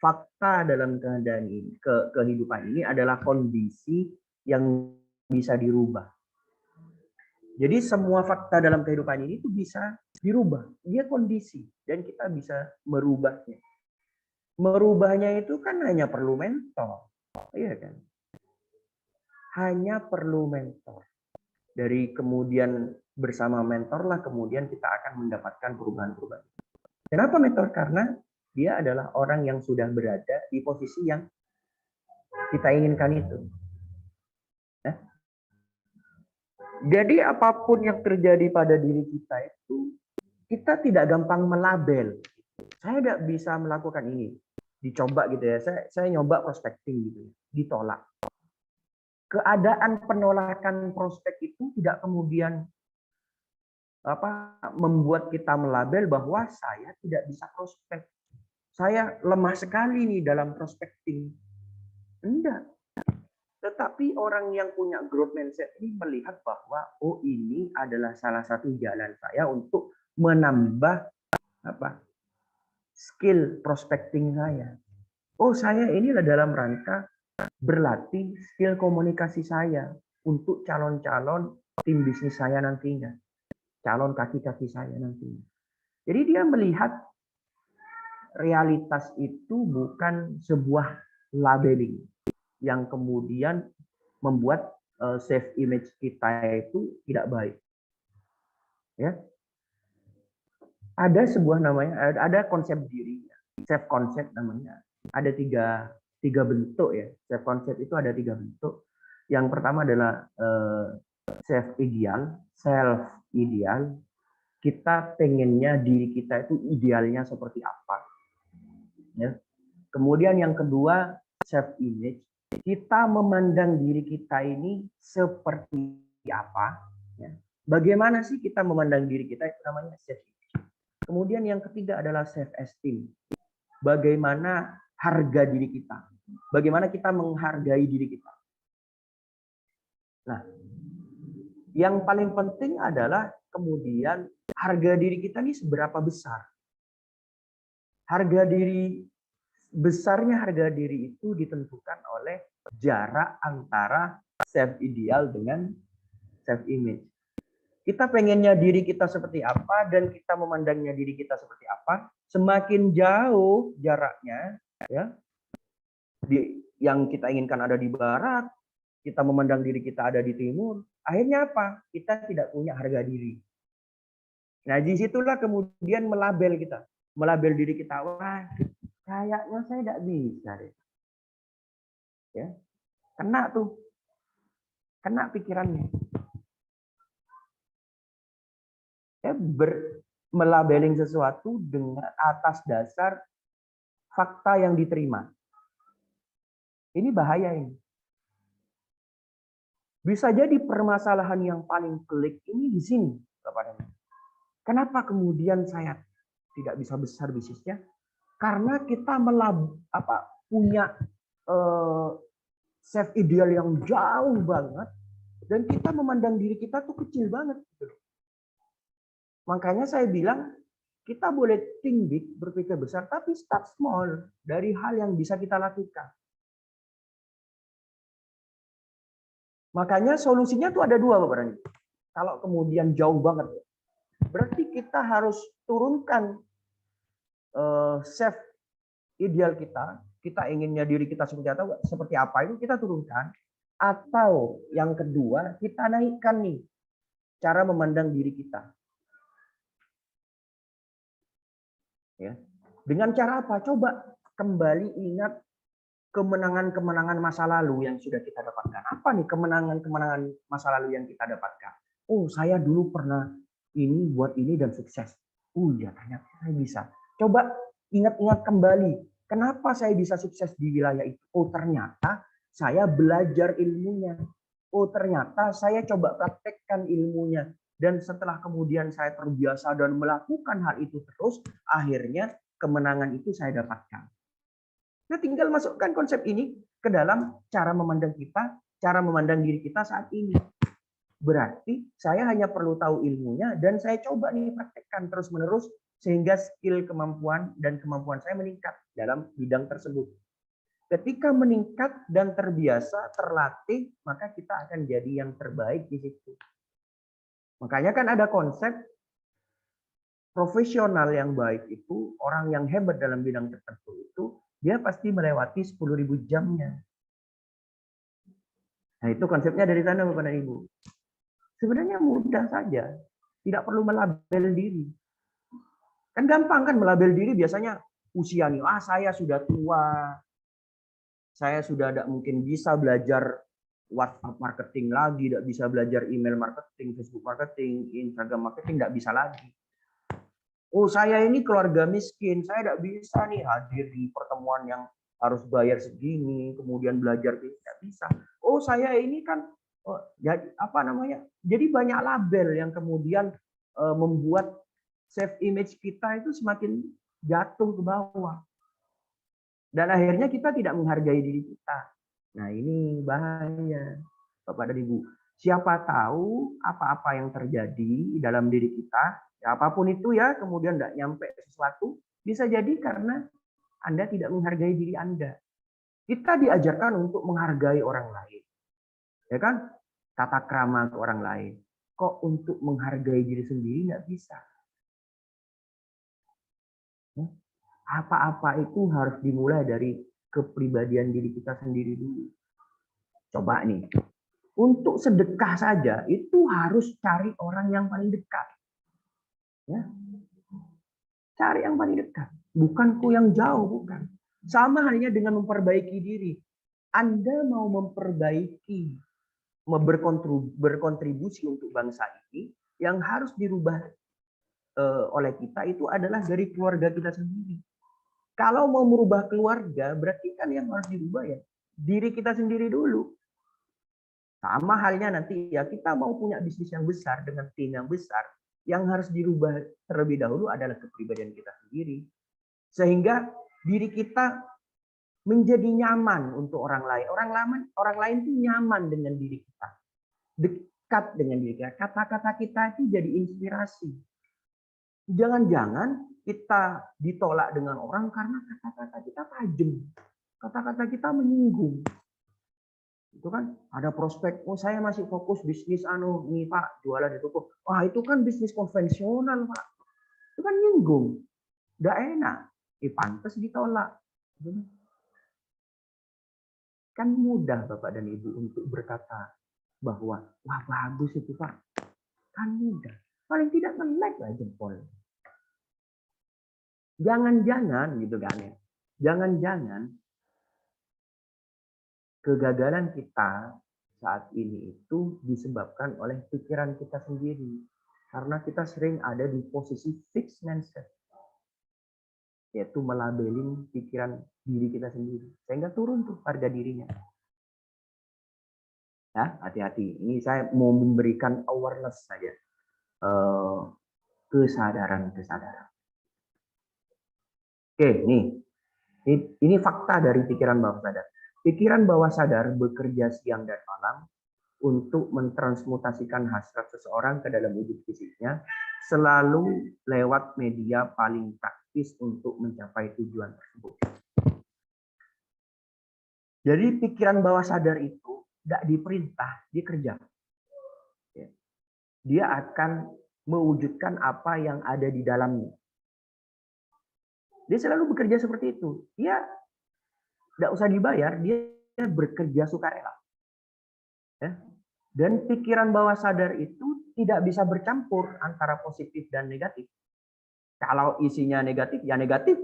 fakta dalam keadaan ini, kehidupan ini adalah kondisi yang bisa dirubah. Jadi semua fakta dalam kehidupan ini itu bisa dirubah. Dia kondisi dan kita bisa merubahnya. Merubahnya itu kan hanya perlu mentor. Iya kan? Hanya perlu mentor. Dari kemudian bersama mentor lah kemudian kita akan mendapatkan perubahan-perubahan. Kenapa mentor? Karena dia adalah orang yang sudah berada di posisi yang kita inginkan itu. Nah, jadi apapun yang terjadi pada diri kita itu, kita tidak gampang melabel. Saya tidak bisa melakukan ini. Dicoba gitu ya, saya nyoba prospecting gitu, ditolak. Keadaan penolakan prospek itu tidak kemudian membuat kita melabel bahwa saya tidak bisa prospek. Saya lemah sekali nih dalam prospecting. Enggak. Tetapi orang yang punya growth mindset ini melihat bahwa oh ini adalah salah satu jalan saya untuk menambah skill prospecting saya. Oh saya inilah dalam rangka berlatih skill komunikasi saya untuk calon-calon tim bisnis saya nantinya. Calon kaki-kaki saya nantinya. Jadi dia melihat realitas itu bukan sebuah labeling yang kemudian membuat self image kita itu tidak baik. Ya. Ada sebuah namanya, ada konsep diri, self concept namanya. Ada tiga bentuk ya. Self concept itu ada 3 bentuk. Yang pertama adalah self ideal. Kita pengennya diri kita itu idealnya seperti apa. Ya. Kemudian yang kedua, self image. Kita memandang diri kita ini seperti apa. Ya. Bagaimana sih kita memandang diri kita, itu namanya self image. Kemudian yang ketiga adalah self esteem. Bagaimana harga diri kita. Bagaimana kita menghargai diri kita. Nah, yang paling penting adalah kemudian harga diri kita ini seberapa besar. Besarnya harga diri itu ditentukan oleh jarak antara self ideal dengan self image. Kita pengennya diri kita seperti apa dan kita memandangnya diri kita seperti apa, semakin jauh jaraknya, ya, yang kita inginkan ada di barat, kita memandang diri kita ada di timur, akhirnya apa? Kita tidak punya harga diri. Nah, disitulah kemudian melabel diri kita, wah, kayaknya saya tidak bisa deh. Ya, kena pikirannya. Ya, melabeling sesuatu dengan atas dasar fakta yang diterima. Ini bahaya ini. Bisa jadi permasalahan yang paling pelik ini di sini, Bapak. Kenapa kemudian saya tidak bisa besar bisnisnya? Karena kita punya self ideal yang jauh banget dan kita memandang diri kita tuh kecil banget. Makanya saya bilang kita boleh think big, berpikir besar, tapi start small dari hal yang bisa kita lakukan. Makanya solusinya tuh ada dua, Bapak dan Ibu. Kalau kemudian jauh banget, berarti kita harus turunkan self ideal kita. Kita inginnya diri kita seperti apa itu kita turunkan. Atau yang kedua, kita naikkan nih cara memandang diri kita. Ya. Dengan cara apa? Coba kembali ingat kemenangan-kemenangan masa lalu yang sudah kita dapatkan. Apa nih kemenangan-kemenangan masa lalu yang kita dapatkan? Oh, saya dulu pernah buat ini dan sukses. Ya ternyata saya bisa. Coba ingat-ingat kembali. Kenapa saya bisa sukses di wilayah itu? Oh, ternyata saya belajar ilmunya. Oh, ternyata saya coba praktekkan ilmunya. Dan setelah kemudian saya terbiasa dan melakukan hal itu terus, akhirnya kemenangan itu saya dapatkan. Nah, tinggal masukkan konsep ini ke dalam cara memandang kita, cara memandang diri kita saat ini. Berarti saya hanya perlu tahu ilmunya dan saya coba nih praktekkan terus-menerus sehingga skill, kemampuan saya meningkat dalam bidang tersebut. Ketika meningkat dan terbiasa, terlatih, maka kita akan jadi yang terbaik di situ. Makanya kan ada konsep profesional yang baik itu, orang yang hebat dalam bidang tertentu itu, dia pasti melewati 10.000 jamnya. Nah, itu konsepnya dari sana, Bapak dan Ibu. Sebenarnya mudah saja. Tidak perlu melabel diri. Kan gampang kan melabel diri biasanya usia nih. Saya sudah tua. Saya sudah tidak mungkin bisa belajar WhatsApp marketing lagi, tidak bisa belajar email marketing, Facebook marketing, Instagram marketing, tidak bisa lagi. Oh, saya ini keluarga miskin, saya tidak bisa nih hadir di pertemuan yang harus bayar segini, kemudian belajar tidak bisa. Oh, saya ini kan jadi banyak label yang kemudian membuat self image kita itu semakin jatuh ke bawah. Dan akhirnya kita tidak menghargai diri kita. Nah, ini bahaya, Bapak dan Ibu. Siapa tahu apa-apa yang terjadi dalam diri kita, ya apapun itu ya, kemudian tidak nyampe sesuatu, bisa jadi karena Anda tidak menghargai diri Anda. Kita diajarkan untuk menghargai orang lain. Ya kan? Tata krama ke orang lain. Kok untuk menghargai diri sendiri nggak bisa? Apa-apa itu harus dimulai dari kepribadian diri kita sendiri dulu. Coba nih, untuk sedekah saja itu harus cari orang yang paling dekat. Ya. Cari yang paling dekat, bukan yang jauh, bukan. Sama halnya dengan memperbaiki diri. Anda mau memperbaiki berkontribusi untuk bangsa ini, yang harus dirubah oleh kita itu adalah dari keluarga kita sendiri. Kalau mau merubah keluarga, berarti kan yang harus dirubah ya diri kita sendiri dulu. Sama halnya nanti ya kita mau punya bisnis yang besar dengan tim yang besar, yang harus dirubah terlebih dahulu adalah kepribadian kita sendiri. Sehingga diri kita menjadi nyaman untuk orang lain. Orang lain itu nyaman dengan diri kita. Dekat dengan diri kita. Kata-kata kita itu jadi inspirasi. Jangan-jangan kita ditolak dengan orang karena kata-kata kita tajam. Kata-kata kita menyinggung. Itu kan ada prospek, oh saya masih fokus bisnis nih Pak, jualan di toko. Wah, itu kan bisnis konvensional, Pak. Itu kan nyinggung. Nggak enak. Pantas ditolak. Kan mudah Bapak dan Ibu untuk berkata bahwa wah bagus itu Pak. Kan mudah. Paling tidak nge-like lah jempol. Jangan-jangan gitu kan ya. Jangan-jangan kegagalan kita saat ini itu disebabkan oleh pikiran kita sendiri. Karena kita sering ada di posisi fixed mindset. Yaitu melabelin pikiran diri kita sendiri. Sehingga turun tuh harga dirinya. Ya, hati-hati. Ini saya mau memberikan awareness saja. Kesadaran-kesadaran. Oke, nih. Ini fakta dari pikiran bawah sadar. Pikiran bawah sadar bekerja siang dan malam untuk mentransmutasikan hasrat seseorang ke dalam wujud fisiknya selalu lewat media paling praktis untuk mencapai tujuan tersebut. Jadi pikiran bawah sadar itu tidak diperintah, dia kerja. Dia akan mewujudkan apa yang ada di dalamnya. Dia selalu bekerja seperti itu. Dia tidak usah dibayar, dia bekerja sukarela. Ya. Dan pikiran bawah sadar itu tidak bisa bercampur antara positif dan negatif. Kalau isinya negatif, ya negatif.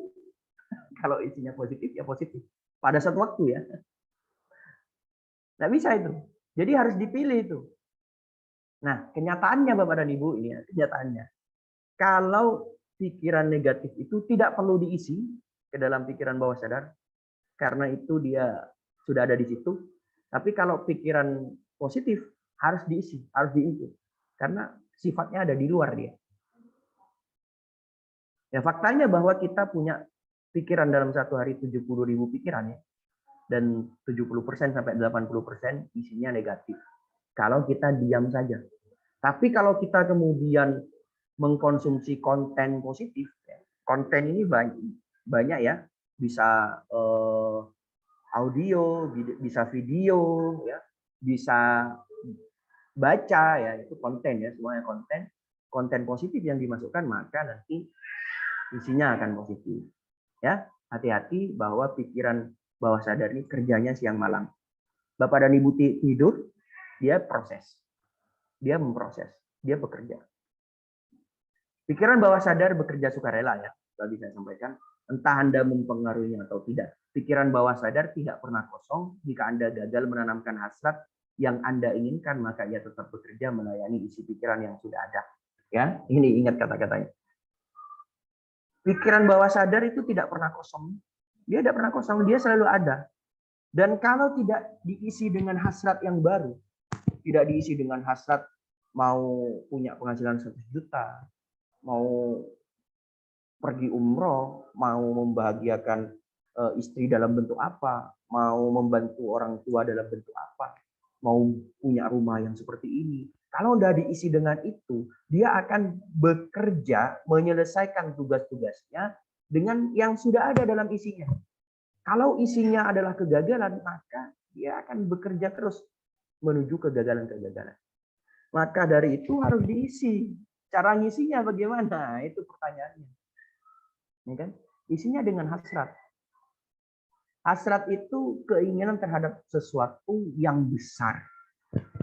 Kalau isinya positif, ya positif. Pada satu waktu ya. Nggak bisa itu. Jadi harus dipilih itu. Nah, kenyataannya Bapak dan Ibu, ini ya, kenyataannya. Kalau pikiran negatif itu tidak perlu diisi ke dalam pikiran bawah sadar, karena itu dia sudah ada di situ. Tapi kalau pikiran positif harus diisi, harus diinput. Karena sifatnya ada di luar dia. Ya faktanya bahwa kita punya pikiran dalam satu hari 70.000 pikiran ya. Dan 70% sampai 80% isinya negatif. Kalau kita diam saja. Tapi kalau kita kemudian mengkonsumsi konten positif, ya, konten ini banyak ya. Bisa audio, bisa video, ya, bisa baca, ya itu konten ya, semuanya konten positif yang dimasukkan maka nanti isinya akan positif. Ya, hati-hati bahwa pikiran bawah sadar ini kerjanya siang malam. Bapak dan Ibu tidur, dia proses, dia memproses, dia bekerja. Pikiran bawah sadar bekerja sukarela ya, tadi saya sampaikan. Entah Anda mempengaruhinya atau tidak. Pikiran bawah sadar tidak pernah kosong. Jika Anda gagal menanamkan hasrat yang Anda inginkan, maka ia tetap bekerja melayani isi pikiran yang sudah ada. Ya, ini ingat kata-katanya. Pikiran bawah sadar itu tidak pernah kosong. Dia tidak pernah kosong, dia selalu ada. Dan kalau tidak diisi dengan hasrat yang baru, tidak diisi dengan hasrat mau punya penghasilan 100 juta, mau pergi umroh, mau membahagiakan istri dalam bentuk apa, mau membantu orang tua dalam bentuk apa, mau punya rumah yang seperti ini. Kalau udah diisi dengan itu, dia akan bekerja menyelesaikan tugas-tugasnya dengan yang sudah ada dalam isinya. Kalau isinya adalah kegagalan, maka dia akan bekerja terus menuju kegagalan-kegagalan. Maka dari itu harus diisi. Cara ngisinya bagaimana? Itu pertanyaannya. Ya kan? Isinya dengan hasrat. Hasrat itu keinginan terhadap sesuatu yang besar.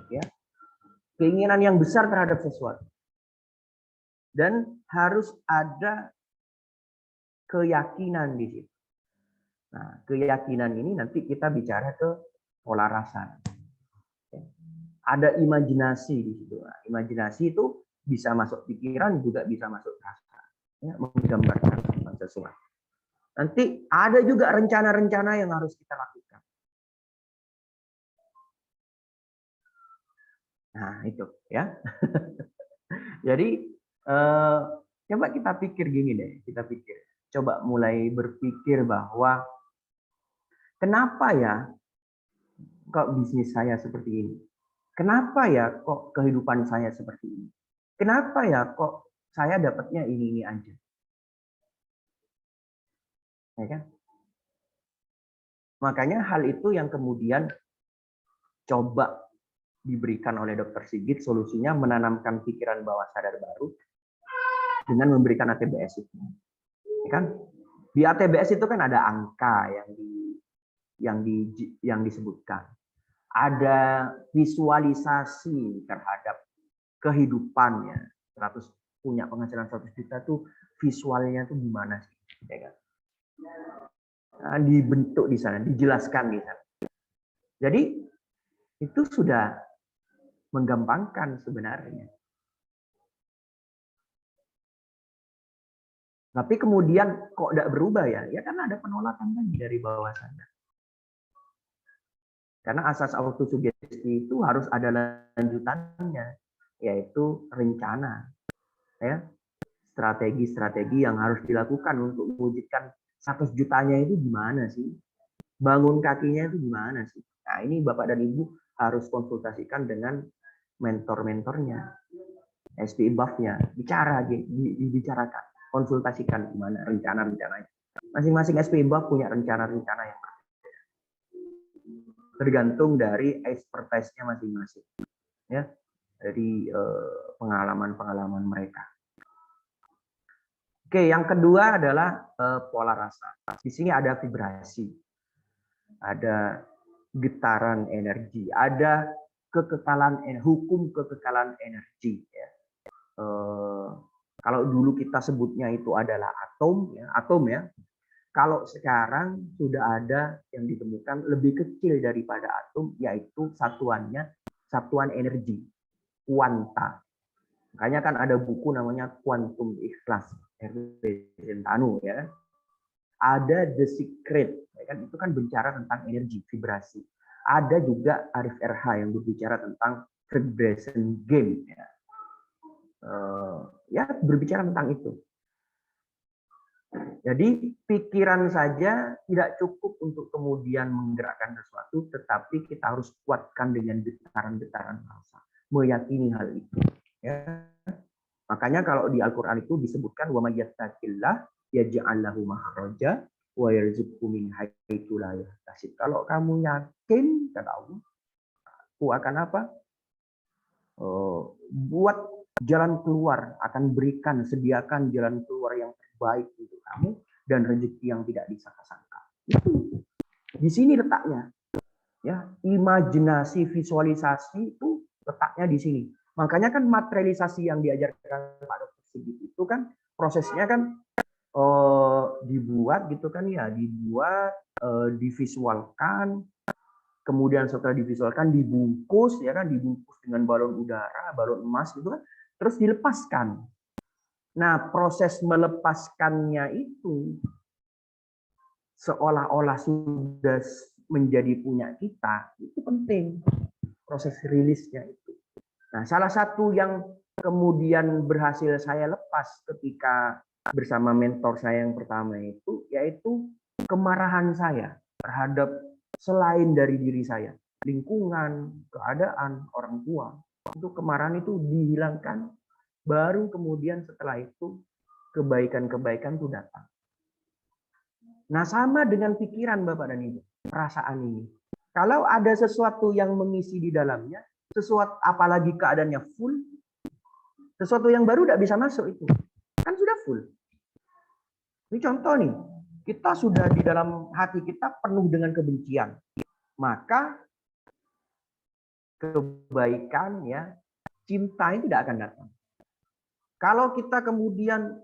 Ya. Keinginan yang besar terhadap sesuatu. Dan harus ada keyakinan di situ. Nah, keyakinan ini nanti kita bicara ke pola rasa. Ada imajinasi di situ. Nah, imajinasi itu bisa masuk pikiran, juga bisa masuk rasa. Ya, menggambarkan sesuatu. Nanti ada juga rencana-rencana yang harus kita lakukan. Nah, itu ya. Jadi coba kita pikir gini deh, kita pikir. Coba mulai berpikir bahwa kenapa ya kok bisnis saya seperti ini? Kenapa ya kok kehidupan saya seperti ini? Kenapa ya kok saya dapatnya ini aja? Ya kan? Makanya hal itu yang kemudian coba diberikan oleh Dr. Sigit, solusinya menanamkan pikiran bawah sadar baru dengan memberikan ATBS itu. Ya kan? Di ATBS itu kan ada angka yang disebutkan. Ada visualisasi terhadap kehidupannya. 100 punya penghasilan 100 juta tuh visualnya tuh gimana sih? Ya kan? Nah, dibentuk di sana, dijelaskan di sana. Jadi itu sudah menggampangkan sebenarnya. Tapi kemudian kok tidak berubah ya? Ya karena ada penolakan tadi dari bawah sadar. Karena asas autosugesti itu harus ada lanjutannya, yaitu rencana. Ya, strategi-strategi yang harus dilakukan untuk mewujudkan 100 jutanya itu gimana sih? Bangun kakinya itu gimana sih? Nah, ini Bapak dan Ibu harus konsultasikan dengan mentor-mentornya, SPI buff-nya, dibicarakan, konsultasikan gimana rencana-rencananya. Masing-masing SPI buff punya rencana-rencana yang tergantung dari expertise-nya masing-masing, ya, dari pengalaman-pengalaman mereka. Oke, yang kedua adalah pola rasa. Di sini ada vibrasi, ada getaran energi, ada kekekalan, hukum kekekalan energi. Ya. Kalau dulu kita sebutnya itu adalah atom, ya. Kalau sekarang sudah ada yang ditemukan lebih kecil daripada atom, yaitu satuan energi, kuanta. Makanya kan ada buku namanya Quantum Ikhlas, Tanu, ya. Ada The Secret, ya kan? Itu kan bicara tentang energi, vibrasi. Ada juga Arif RH yang berbicara tentang vibration game, ya. Ya berbicara tentang itu. Jadi pikiran saja tidak cukup untuk kemudian menggerakkan sesuatu, tetapi kita harus kuatkan dengan getaran-getaran rasa, meyakini hal itu. Ya. Makanya kalau di Al-Quran itu disebutkan wa may yattaqillah yaj'al lahu makhraja wa yarzuqhu min haitsu la yahtasib. Kalau kamu yakin, kata Allah, aku akan apa? Buat jalan keluar, akan berikan, sediakan jalan keluar yang terbaik untuk kamu dan rezeki yang tidak disangka-sangka. Itu di sini letaknya. Ya, imajinasi, visualisasi itu letaknya di sini. Makanya kan materialisasi yang diajarkan Pak Dr. Sigit itu kan prosesnya kan dibuat gitu kan ya, divisualkan, kemudian setelah divisualkan dibungkus ya kan, dibungkus dengan balon udara, balon emas gitu kan, terus dilepaskan. Nah, proses melepaskannya itu seolah-olah sudah menjadi punya kita, itu penting. Proses rilisnya itu. Nah, salah satu yang kemudian berhasil saya lepas ketika bersama mentor saya yang pertama itu, yaitu kemarahan saya terhadap selain dari diri saya, lingkungan, keadaan, orang tua. Itu kemarahan itu dihilangkan, baru kemudian setelah itu kebaikan-kebaikan itu datang. Nah, sama dengan pikiran Bapak dan Ibu, perasaan ini. Kalau ada sesuatu yang mengisi di dalamnya, sesuatu apalagi keadaannya full, sesuatu yang baru tidak bisa masuk itu. Kan sudah full. Ini contoh nih, kita sudah di dalam hati kita penuh dengan kebencian. Maka kebaikan ya, cinta itu tidak akan datang. Kalau kita kemudian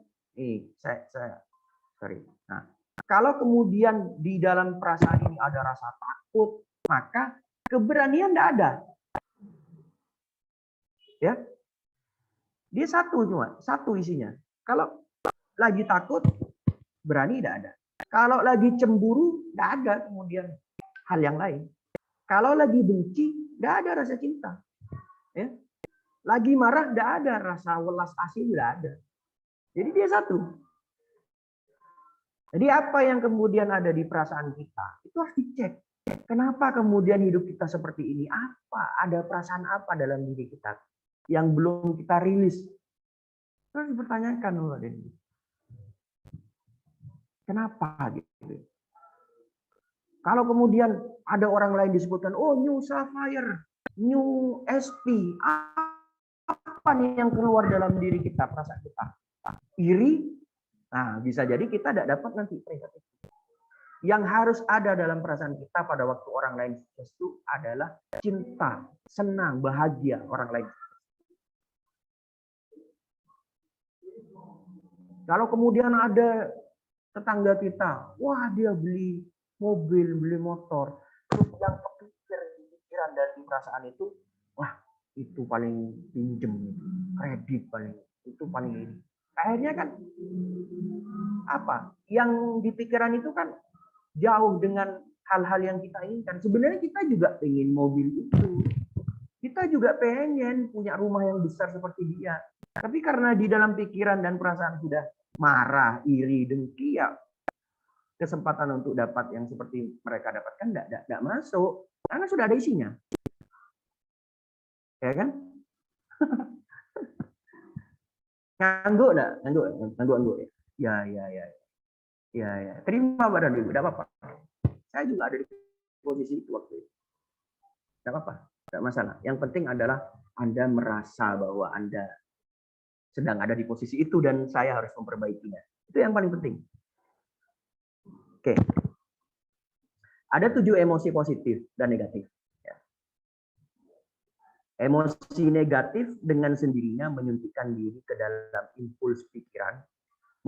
Nah, kalau kemudian di dalam perasaan ini ada rasa takut, maka keberanian tidak ada. Ya. Dia satu isinya. Kalau lagi takut, berani tidak ada. Kalau lagi cemburu, tidak ada kemudian hal yang lain. Kalau lagi benci, tidak ada rasa cinta. Ya. Lagi marah, tidak ada rasa welas asih, tidak ada. Jadi dia satu. Jadi apa yang kemudian ada di perasaan kita, itu harus dicek. Kenapa kemudian hidup kita seperti ini? Apa? Ada perasaan apa dalam diri kita yang belum kita rilis? Terus dipertanyakan loh, kenapa gitu? Kalau kemudian ada orang lain disebutkan, oh new Sapphire, new SP, apa nih yang keluar dalam diri kita, perasaan kita? Iri? Nah, bisa jadi kita tidak dapat nanti peringkat itu. Yang harus ada dalam perasaan kita pada waktu orang lain sukses itu adalah cinta, senang, bahagia orang lain. Kalau kemudian ada tetangga kita, wah dia beli mobil, beli motor, terus yang kepikir di pikiran dan di perasaan itu, wah itu paling pinjem, kredit paling, itu paling ini. Akhirnya kan apa? Yang di pikiran itu kan jauh dengan hal-hal yang kita inginkan. Sebenarnya kita juga ingin mobil itu. Kita juga pengen punya rumah yang besar seperti dia. Tapi karena di dalam pikiran dan perasaan sudah marah, iri, dengki, ya kesempatan untuk dapat yang seperti mereka dapatkan tidak masuk. Karena sudah ada isinya. Ya kan? Ngangguk enggak? Ngangguk ya. Ya. Terima badan ibu, tidak apa-apa. Saya juga ada di posisi itu waktu itu. Tidak apa-apa, tidak masalah. Yang penting adalah Anda merasa bahwa Anda sedang ada di posisi itu dan saya harus memperbaikinya. Itu yang paling penting. Oke. Ada 7 emosi positif dan negatif. Emosi negatif dengan sendirinya menyuntikkan diri ke dalam impuls pikiran,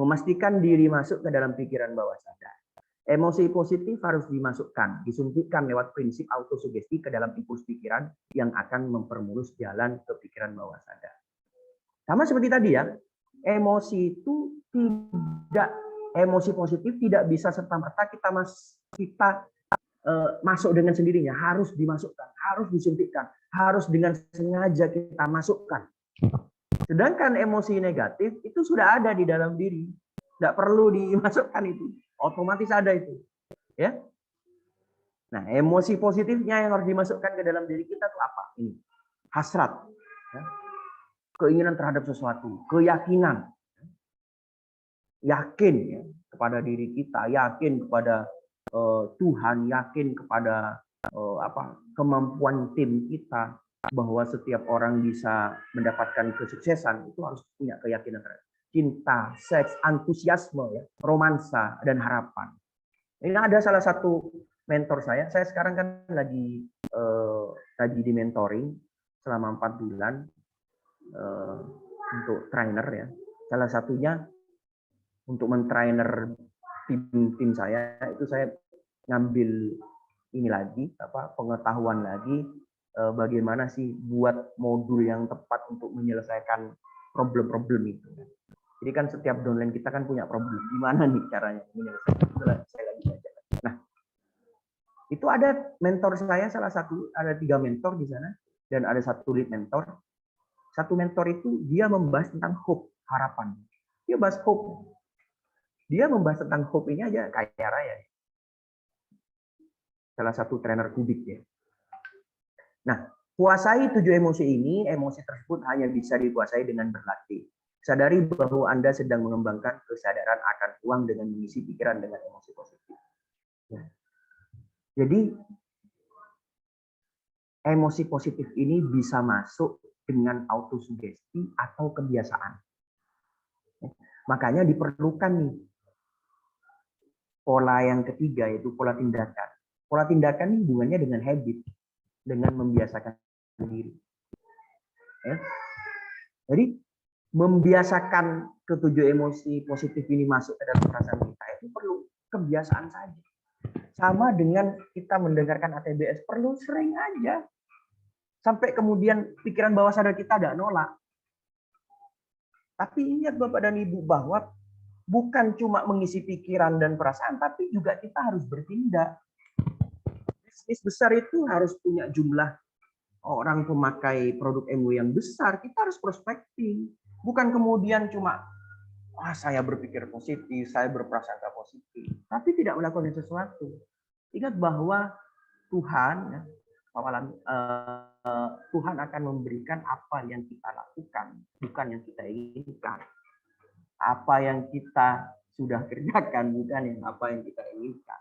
memastikan diri masuk ke dalam pikiran bawah sadar. Emosi positif harus dimasukkan, disuntikkan lewat prinsip autosugesti ke dalam impuls pikiran yang akan mempermulus jalan ke pikiran bawah sadar. Sama seperti tadi ya, emosi positif tidak bisa serta-merta kita masuk dengan sendirinya, harus dimasukkan, harus disuntikkan, harus dengan sengaja kita masukkan. Sedangkan emosi negatif itu sudah ada di dalam diri, tidak perlu dimasukkan itu, otomatis ada itu, ya. Nah, emosi positifnya yang harus dimasukkan ke dalam diri kita itu apa? Ini hasrat, ya. Keinginan terhadap sesuatu, keyakinan, yakin ya, kepada diri kita, yakin kepada Tuhan, yakin kepada kemampuan tim kita, bahwa setiap orang bisa mendapatkan kesuksesan, itu harus punya keyakinan terhadap cinta, seks, antusiasme, ya, romansa, dan harapan. Ini ada salah satu mentor saya sekarang kan lagi di mentoring selama 4 bulan untuk trainer ya. Salah satunya untuk mentrainer tim saya itu saya ngambil ini lagi pengetahuan lagi bagaimana sih buat modul yang tepat untuk menyelesaikan problem-problem itu. Jadi kan setiap downline kita kan punya problem. Gimana nih caranya menyelesaikan? Itulah saya lagi belajar. Nah, itu ada mentor saya salah satu, ada 3 mentor di sana dan ada 1 lead mentor. Satu mentor itu dia membahas tentang hope, harapan. Dia bahas hope. Dia membahas tentang hope ini aja kaya raya. Salah satu trainer kubik ya. Nah, kuasai 7 emosi ini, emosi tersebut hanya bisa dikuasai dengan berlatih. Sadari bahwa Anda sedang mengembangkan kesadaran akan uang dengan mengisi pikiran dengan emosi positif. Ya. Jadi, emosi positif ini bisa masuk dengan autosugesti atau kebiasaan. Ya. Makanya diperlukan nih pola yang ketiga, yaitu pola tindakan. Pola tindakan ini hubungannya dengan habit, dengan membiasakan diri. Ya. Jadi membiasakan ke-7 emosi positif ini masuk ke dalam perasaan kita itu perlu kebiasaan saja. Sama dengan kita mendengarkan ATBS, perlu sering aja. Sampai kemudian pikiran bawah sadar kita ada nolak. Tapi ingat Bapak dan Ibu bahwa bukan cuma mengisi pikiran dan perasaan, tapi juga kita harus bertindak. Bisnis besar itu harus punya jumlah orang pemakai produk MW yang besar. Kita harus prospecting. Bukan kemudian cuma saya berpikir positif, saya berprasangka positif, tapi tidak melakukan sesuatu. Ingat bahwa Tuhan, Tuhan akan memberikan apa yang kita lakukan, bukan yang kita inginkan. Apa yang kita sudah kerjakan, bukan yang apa yang kita inginkan.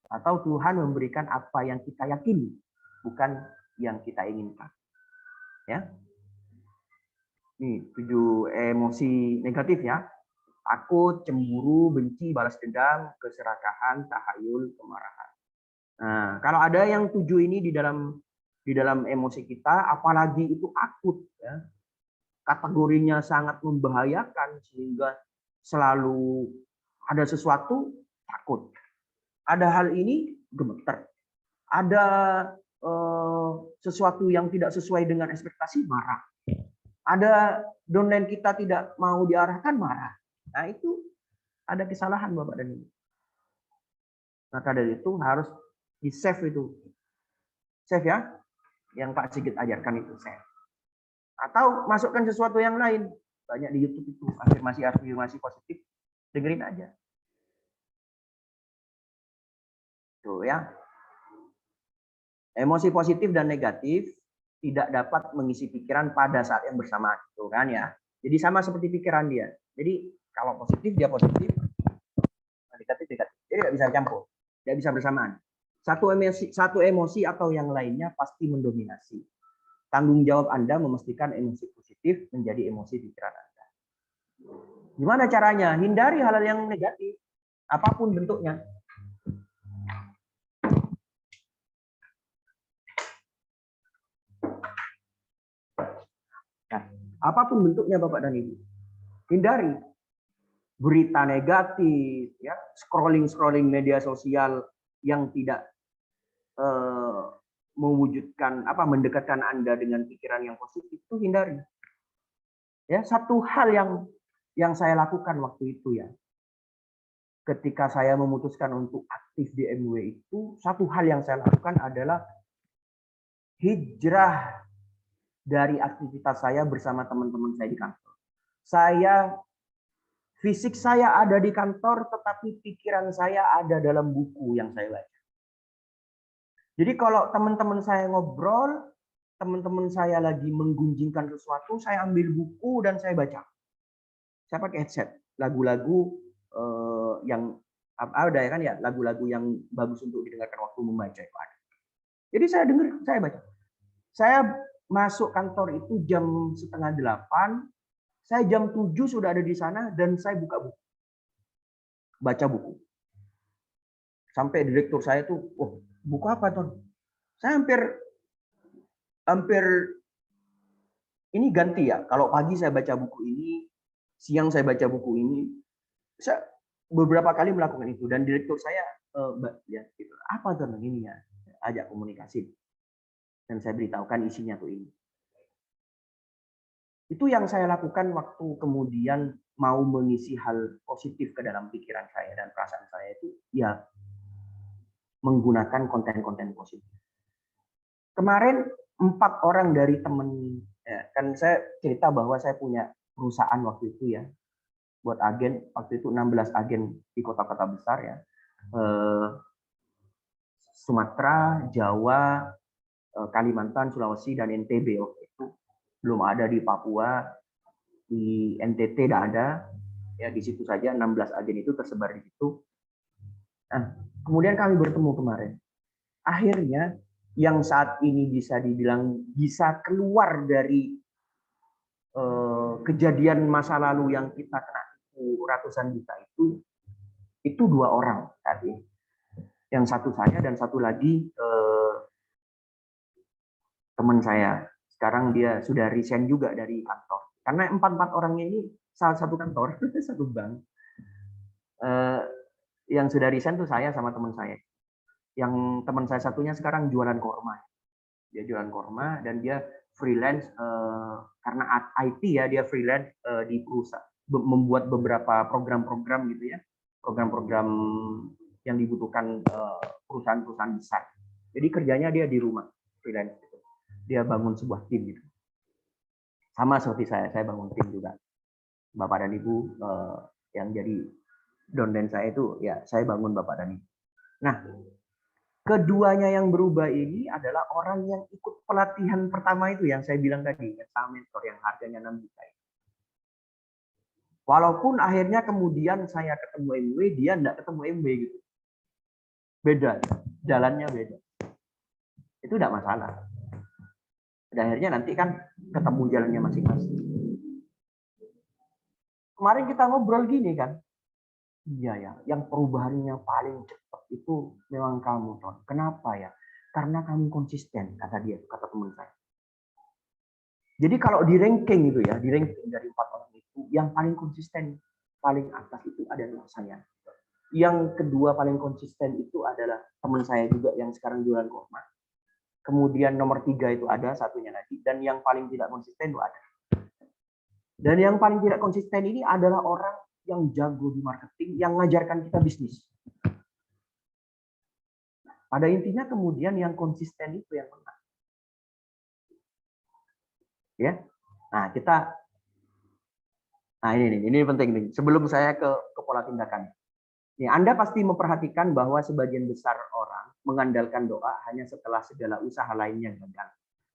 Atau Tuhan memberikan apa yang kita yakini, bukan yang kita inginkan. Ya. Nih, 7 emosi negatif ya. Takut, cemburu, benci, balas dendam, keserakahan, tahayul, kemarahan. Nah, kalau ada yang 7 ini di dalam emosi kita, apalagi itu akut ya. Kategorinya sangat membahayakan sehingga selalu ada sesuatu takut. Ada hal ini gemeter. Ada sesuatu yang tidak sesuai dengan ekspektasi marah. Ada downline kita tidak mau diarahkan marah. Nah itu ada kesalahan Bapak dan Ibu. Maka dari itu harus di save itu. Save ya. Yang Pak Sigit ajarkan itu save. Atau masukkan sesuatu yang lain. Banyak di YouTube itu afirmasi positif. Dengerin aja. Tuh ya. Emosi positif dan negatif tidak dapat mengisi pikiran pada saat yang bersamaan, tuh kan ya. Jadi sama seperti pikiran dia. Jadi kalau positif dia positif, negatif negatif. Jadi tidak bisa campur, tidak bisa bersamaan. Satu emosi atau yang lainnya pasti mendominasi. Tanggung jawab Anda memastikan emosi positif menjadi emosi pikiran Anda. Gimana caranya? Hindari hal-hal yang negatif, apapun bentuknya. Apapun bentuknya Bapak dan Ibu. Hindari berita negatif, ya, scrolling media sosial yang tidak mendekatkan Anda dengan pikiran yang positif, itu hindari. Ya, satu hal yang saya lakukan waktu itu ya. Ketika saya memutuskan untuk aktif di MW itu, satu hal yang saya lakukan adalah hijrah dari aktivitas saya bersama teman-teman saya di kantor. Fisik saya ada di kantor, tetapi pikiran saya ada dalam buku yang saya baca. Jadi kalau teman-teman saya ngobrol, teman-teman saya lagi menggunjingkan sesuatu, saya ambil buku dan saya baca. Saya pakai headset, lagu-lagu yang ada ya kan ya, lagu-lagu yang bagus untuk didengarkan waktu membaca itu ada. Jadi saya dengar, saya baca. Saya masuk kantor itu jam 7:30, saya jam 7 sudah ada di sana dan saya buka buku. Baca buku. Sampai direktur saya tuh, "Oh, buku apa, Ton?" Saya hampir ini ganti ya. Kalau pagi saya baca buku ini, siang saya baca buku ini. Saya beberapa kali melakukan itu dan direktur saya ya gitu. "Apa Ton ini ya?" Ajak komunikasi. Dan saya beritahukan isinya tuh ini. Itu yang saya lakukan waktu kemudian mau mengisi hal positif ke dalam pikiran saya dan perasaan saya itu ya menggunakan konten-konten positif. Kemarin 4 orang dari teman, ya, kan saya cerita bahwa saya punya perusahaan waktu itu ya, buat agen, waktu itu 16 agen di kota-kota besar ya. Sumatera, Jawa, Kalimantan, Sulawesi, dan NTB waktu itu. Belum ada di Papua, di NTT tidak ada. Ya di situ saja 16 agen itu tersebar di situ. Nah, kemudian kami bertemu kemarin. Akhirnya yang saat ini bisa dibilang bisa keluar dari kejadian masa lalu yang kita kena ratusan juta itu 2 orang tadi. Yang satu saya dan satu lagi teman saya. Sekarang dia sudah resign juga dari kantor. Karena 4 orangnya ini salah satu kantor, satu bank. Yang sudah resign tuh saya sama teman saya. Yang teman saya satunya sekarang jualan korma. Dia jualan korma dan dia freelance karena IT ya, dia freelance di perusahaan, membuat beberapa program-program gitu ya, program-program yang dibutuhkan perusahaan-perusahaan besar. Jadi kerjanya dia di rumah, freelance gitu. Dia bangun sebuah tim gitu. Sama seperti saya bangun tim juga. Bapak dan Ibu yang jadi donden saya itu ya saya bangun Bapak dan Ibu. Nah, keduanya yang berubah ini adalah orang yang ikut pelatihan pertama itu yang saya bilang tadi, sama mentor yang harganya 6 juta. Walaupun akhirnya kemudian saya ketemu MW, dia enggak ketemu MW gitu. Beda, jalannya beda. Itu enggak masalah. Dan akhirnya nanti kan ketemu jalannya masing-masing. Kemarin kita ngobrol gini kan, iya ya, yang perubahannya paling cepat itu memang kamu, Ton. Kenapa ya? Karena kamu konsisten, kata dia, kata teman saya. Jadi kalau di ranking itu ya, di ranking dari 4 orang itu, yang paling konsisten, paling atas itu adalah saya. Yang kedua paling konsisten itu adalah teman saya juga yang sekarang jualan korma. Kemudian nomor 3 itu ada, satunya lagi. Dan yang paling tidak konsisten itu ada. Dan yang paling tidak konsisten ini adalah orang yang jago di marketing, yang mengajarkan kita bisnis. Pada intinya kemudian yang konsisten itu yang menang. Ya, nah ini penting nih. Sebelum saya ke pola tindakan. Nih, Anda pasti memperhatikan bahwa sebagian besar orang mengandalkan doa hanya setelah segala usaha lainnya gagal.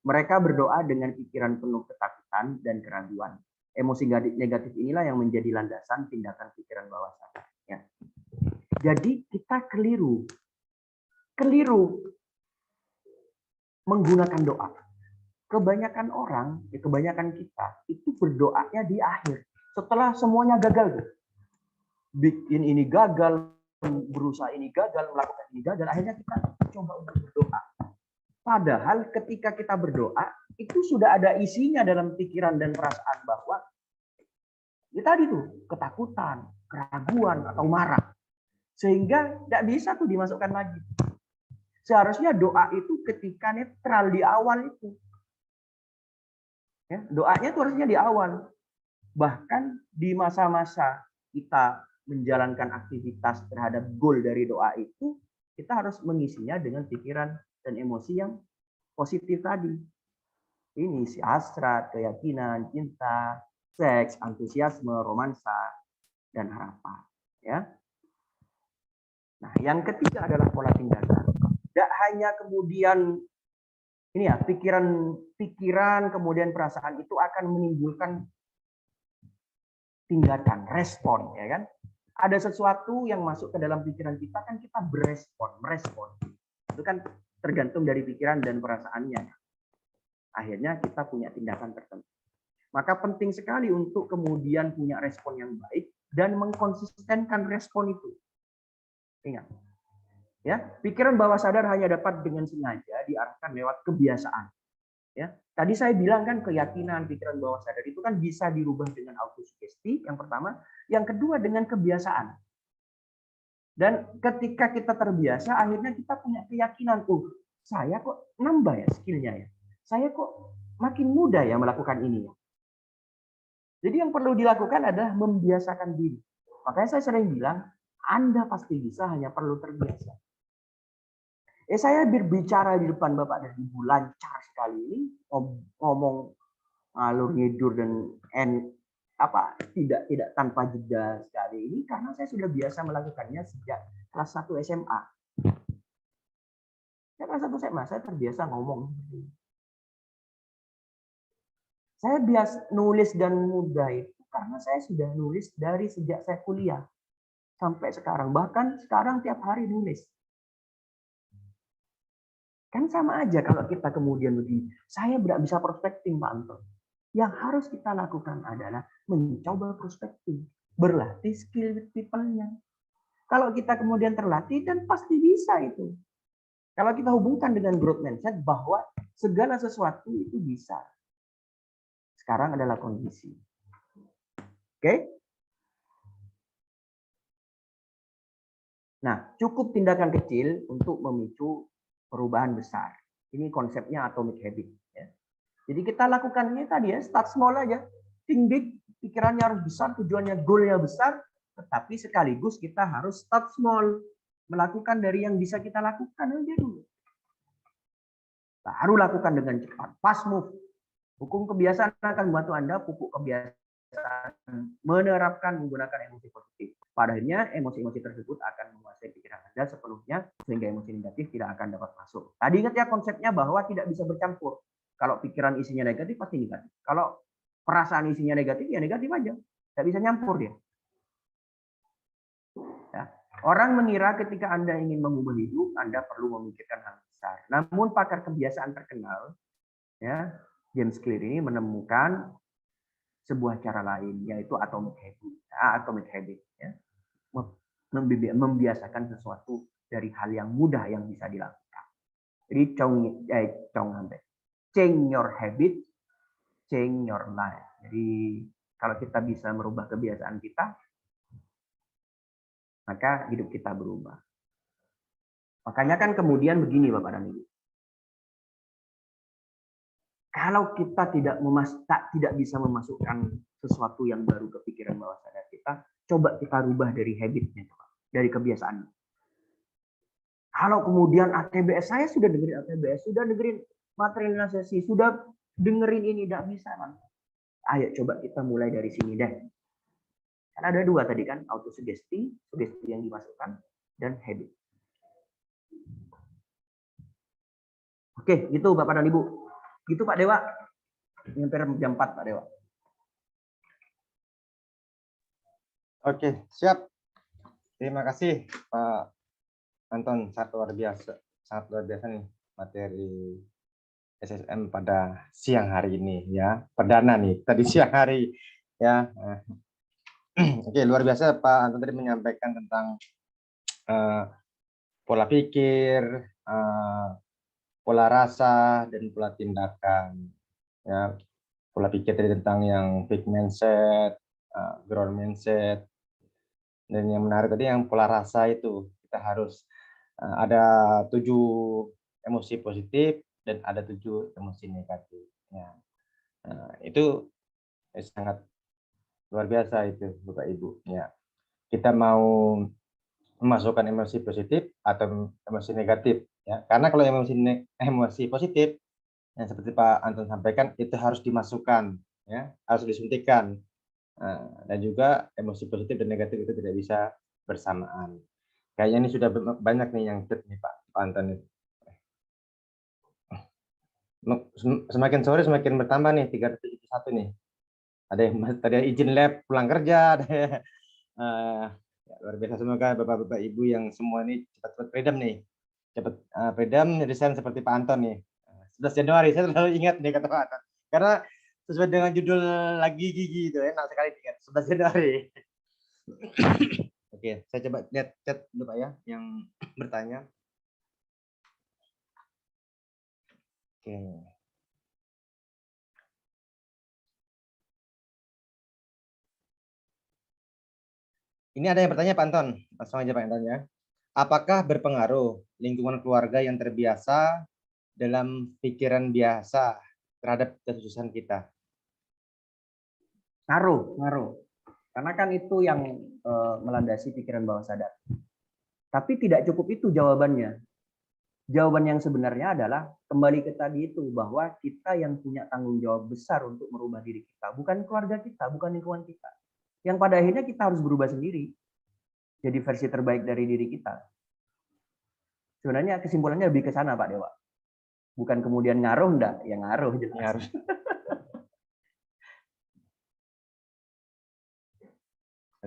Mereka berdoa dengan pikiran penuh ketakutan dan keraguan. Emosi negatif inilah yang menjadi landasan tindakan pikiran bawah sadar. Ya. Jadi kita keliru menggunakan doa. Kebanyakan orang, kebanyakan kita itu berdoanya di akhir. Setelah semuanya gagal. Bikin ini gagal, berusaha ini gagal, melakukan ini gagal, akhirnya kita coba untuk berdoa. Padahal ketika kita berdoa, itu sudah ada isinya dalam pikiran dan perasaan bahwa ya tadi tuh ketakutan, keraguan atau marah. Sehingga tidak bisa tuh dimasukkan lagi. Seharusnya doa itu ketika netral di awal itu. Ya, doanya itu harusnya di awal. Bahkan di masa-masa kita menjalankan aktivitas terhadap goal dari doa itu, kita harus mengisinya dengan pikiran dan emosi yang positif tadi. Ini si hasrat, keyakinan, cinta, seks, antusiasme, romansa, dan harapan. Ya. Nah, yang ketiga adalah pola tindakan. Tidak hanya kemudian ini ya pikiran kemudian perasaan itu akan menimbulkan tindakan, respon, ya kan? Ada sesuatu yang masuk ke dalam pikiran kita kan kita merespon. Itu kan tergantung dari pikiran dan perasaannya. Akhirnya kita punya tindakan tertentu. Maka penting sekali untuk kemudian punya respon yang baik dan mengkonsistenkan respon itu. Ingat. Ya, pikiran bawah sadar hanya dapat dengan sengaja diarahkan lewat kebiasaan. Ya, tadi saya bilang kan keyakinan pikiran bawah sadar itu kan bisa dirubah dengan autosugesti yang pertama, yang kedua dengan kebiasaan. Dan ketika kita terbiasa, akhirnya kita punya keyakinan tuh, saya kok nambah ya skillnya ya, saya kok makin mudah ya melakukan ini ya. Jadi yang perlu dilakukan adalah membiasakan diri. Makanya saya sering bilang, Anda pasti bisa, hanya perlu terbiasa. Saya berbicara di depan Bapak dan Ibu lancar sekali ini, ngomong ngalur ngidur dan tidak tanpa jeda sekali ini karena saya sudah biasa melakukannya sejak kelas 1 SMA. Kelas 1 SMA saya terbiasa ngomong. Saya biasa nulis dan mudah itu karena saya sudah nulis dari sejak saya kuliah sampai sekarang. Bahkan sekarang tiap hari nulis. Kan sama aja kalau kita kemudian begini. Saya tidak bisa prospecting, Pak Anton. Yang harus kita lakukan adalah mencoba prospecting. Berlatih skill with people-nya. Kalau kita kemudian terlatih, dan pasti bisa itu. Kalau kita hubungkan dengan growth mindset bahwa segala sesuatu itu bisa. Sekarang adalah kondisi. Oke? Nah, cukup tindakan kecil untuk memicu perubahan besar. Ini konsepnya atomic habit. Ya. Jadi kita lakukannya tadi ya, start small aja. Think big, pikirannya harus besar, tujuannya, goalnya besar, tetapi sekaligus kita harus start small. Melakukan dari yang bisa kita lakukan aja dulu. Baru lakukan dengan cepat. Fast move. Hukum kebiasaan akan membantu Anda pupuk kebiasaan menerapkan menggunakan emosi positif. Pada akhirnya emosi-emosi tersebut akan menguasai pikiran Anda sepenuhnya sehingga emosi negatif tidak akan dapat masuk. Tadi ingat ya konsepnya bahwa tidak bisa bercampur. Kalau pikiran isinya negatif pasti negatif. Kalau perasaan isinya negatif ya negatif aja. Tidak bisa nyampur dia. Ya. Orang mengira ketika Anda ingin mengubah hidup, Anda perlu memikirkan hal besar. Namun pakar kebiasaan terkenal, ya, James Clear ini menemukan sebuah cara lain, yaitu atomic habit. Atomic habit, ya. Membiasakan sesuatu dari hal yang mudah yang bisa dilakukan. Jadi change your habit, change your life. Jadi kalau kita bisa merubah kebiasaan kita, maka hidup kita berubah. Makanya kan kemudian begini Bapak dan Ibu. Kalau kita tidak bisa memasukkan sesuatu yang baru ke pikiran bawah sadar kita, coba kita rubah dari habitnya, dari kebiasaan. Kalau kemudian ATBS, saya sudah dengerin ATBS, sudah dengerin materialisasi, sudah dengerin ini, tidak bisa. Man. Ayo coba kita mulai dari sini deh. Kan ada dua tadi kan, autosugesti, sugesti yang dimasukkan, dan habit. Oke, gitu Bapak dan Ibu. Gitu Pak Dewa. Hampir jam 4 Pak Dewa. Oke, siap. Terima kasih Pak Anton, sangat luar biasa nih materi SSM pada siang hari ini ya. Perdana nih, tadi siang hari ya. Oke, luar biasa Pak Anton tadi menyampaikan tentang pola pikir, pola rasa, dan pola tindakan. Ya, pola pikir tadi tentang yang fixed mindset, growth mindset, dan yang menarik tadi yang pola rasa itu kita harus ada 7 emosi positif dan ada 7 emosi negatif. Ya. Itu sangat luar biasa itu Bapak Ibu. Ya. Kita mau memasukkan emosi positif atau emosi negatif. Ya. Karena kalau emosi positif yang seperti Pak Anton sampaikan itu harus dimasukkan, ya, harus disuntikan. Dan juga emosi positif dan negatif itu tidak bisa bersamaan. Kayaknya ini sudah banyak nih yang chat nih Pak Anton. Semakin sore semakin bertambah nih 371 nih. Ada yang tadi izin lab pulang kerja, ada ya, luar biasa. Semoga Bapak-bapak Ibu yang semua ini cepat-cepat freedom nih. Cepat freedom resign seperti Pak Anton nih. 11 Januari saya selalu ingat nih kata Pak Anton. Karena sesuai dengan judul lagi gigi itu enak sekali diingat 11 Januari. Oke, saya coba lihat chat dulu Pak ya yang bertanya. Oke. Ini ada yang bertanya Pak Anton, langsung aja Pak Anton ya. Apakah berpengaruh lingkungan keluarga yang terbiasa dalam pikiran biasa terhadap kesuksesan kita? Ngaruh. Karena kan itu yang melandasi pikiran bawah sadar. Tapi tidak cukup itu jawabannya. Jawaban yang sebenarnya adalah kembali ke tadi itu, bahwa kita yang punya tanggung jawab besar untuk merubah diri kita, bukan keluarga kita, bukan lingkungan kita. Yang pada akhirnya kita harus berubah sendiri, jadi versi terbaik dari diri kita. Sebenarnya kesimpulannya lebih ke sana Pak Dewa. Bukan kemudian ngaruh enggak, ya ngaruh jelas. Ngaruh.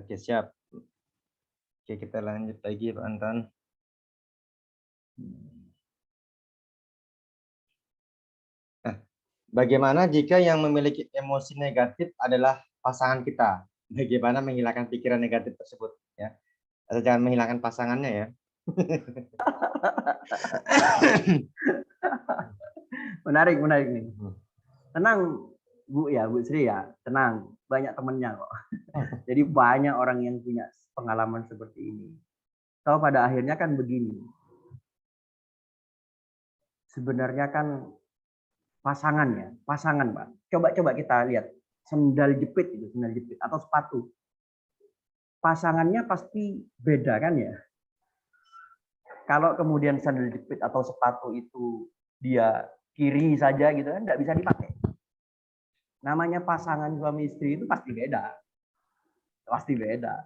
Oke, siap. Oke, kita lanjut lagi Pak Anton. Nah, bagaimana jika yang memiliki emosi negatif adalah pasangan kita? Bagaimana menghilangkan pikiran negatif tersebut? Ya, atau jangan menghilangkan pasangannya ya. Menarik nih. Tenang Bu Sri ya, tenang. Banyak temennya kok. Jadi banyak orang yang punya pengalaman seperti ini. Tahu pada akhirnya kan begini. sebenarnya kan pasangan Pak. Coba kita lihat sendal jepit atau sepatu. Pasangannya pasti beda kan ya. Kalau kemudian sandal jepit atau sepatu itu dia kiri saja gitu kan nggak bisa dipakai. Namanya pasangan suami istri itu pasti beda. Pasti beda.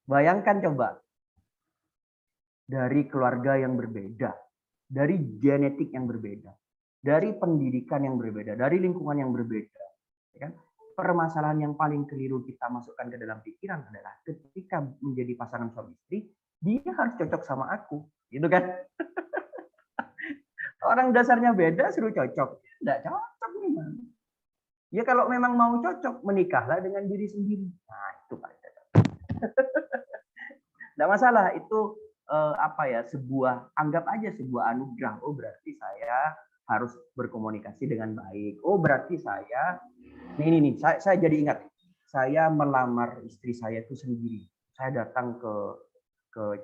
Bayangkan coba dari keluarga yang berbeda, dari genetik yang berbeda, dari pendidikan yang berbeda, dari lingkungan yang berbeda. Ya kan? Permasalahan yang paling keliru kita masukkan ke dalam pikiran adalah ketika menjadi pasangan suami istri, dia harus cocok sama aku, gitu kan? Orang dasarnya beda suruh cocok, nggak cocok memang. Ya kalau memang mau cocok, menikahlah dengan diri sendiri. Nah itu paling cocok. Nggak masalah, itu anggap aja sebuah anugerah. Oh berarti saya harus berkomunikasi dengan baik. Oh berarti saya saya jadi ingat, saya melamar istri saya itu sendiri. Saya datang ke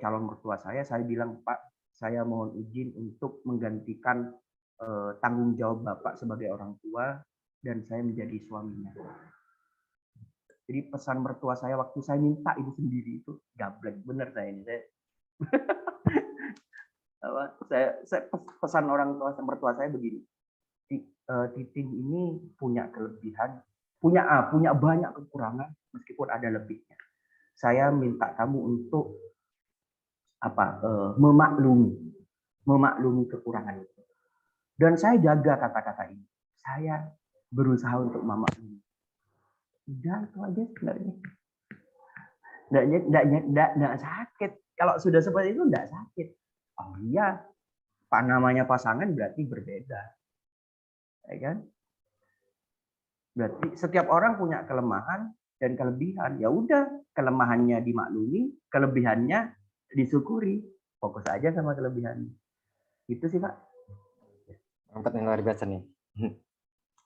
calon mertua saya bilang, Pak, saya mohon izin untuk menggantikan tanggung jawab Bapak sebagai orang tua dan saya menjadi suaminya. Jadi pesan mertua saya waktu saya minta itu sendiri itu gablek bener saya ini. Saya pesan orang tua mertua saya begini. Titin ini punya kelebihan, punya banyak kekurangan meskipun ada lebihnya. Saya minta kamu untuk memaklumi kekurangan itu. Dan saya jaga kata-kata ini. Saya berusaha untuk memaklumi. Udah itu aja sebenarnya. Nggak sakit. Kalau sudah seperti itu nggak sakit. Oh iya, namanya pasangan berarti berbeda. Ya kan? Berarti setiap orang punya kelemahan dan kelebihan. Ya udah, kelemahannya dimaklumi, kelebihannya disyukuri. Fokus aja sama kelebihannya. Itu sih, Pak. Mantap, yang luar biasa nih.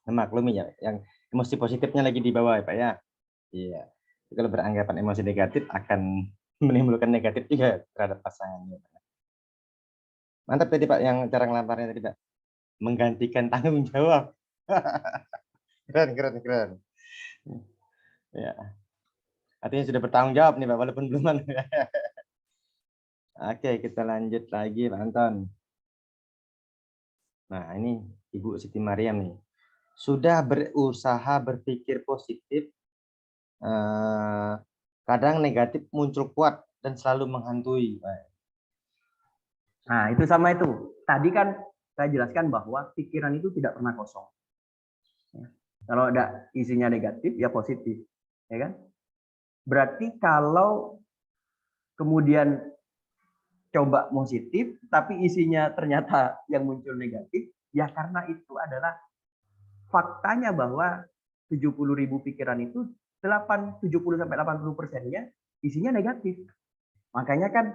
Memaklumi ya, yang emosi positifnya lagi di bawah ya Pak ya. Iya. Kalau beranggapan emosi negatif akan menimbulkan negatif juga terhadap pasangannya. Mantap tadi Pak, yang cara ngelamarnya tadi Pak. Menggantikan tanggung jawab. Keren. Ya. Artinya sudah bertanggung jawab nih Pak, walaupun belum. Oke, kita lanjut lagi Pak Anton. Nah, ini Ibu Siti Mariam nih. Sudah berusaha berpikir positif, kadang negatif muncul kuat dan selalu menghantui. Nah, itu sama itu. Tadi kan saya jelaskan bahwa pikiran itu tidak pernah kosong. Kalau ada isinya negatif, ya positif. Ya kan? Berarti kalau kemudian coba positif, tapi isinya ternyata yang muncul negatif, ya karena itu adalah faktanya bahwa 70.000 pikiran itu 70-80%-nya isinya negatif. Makanya kan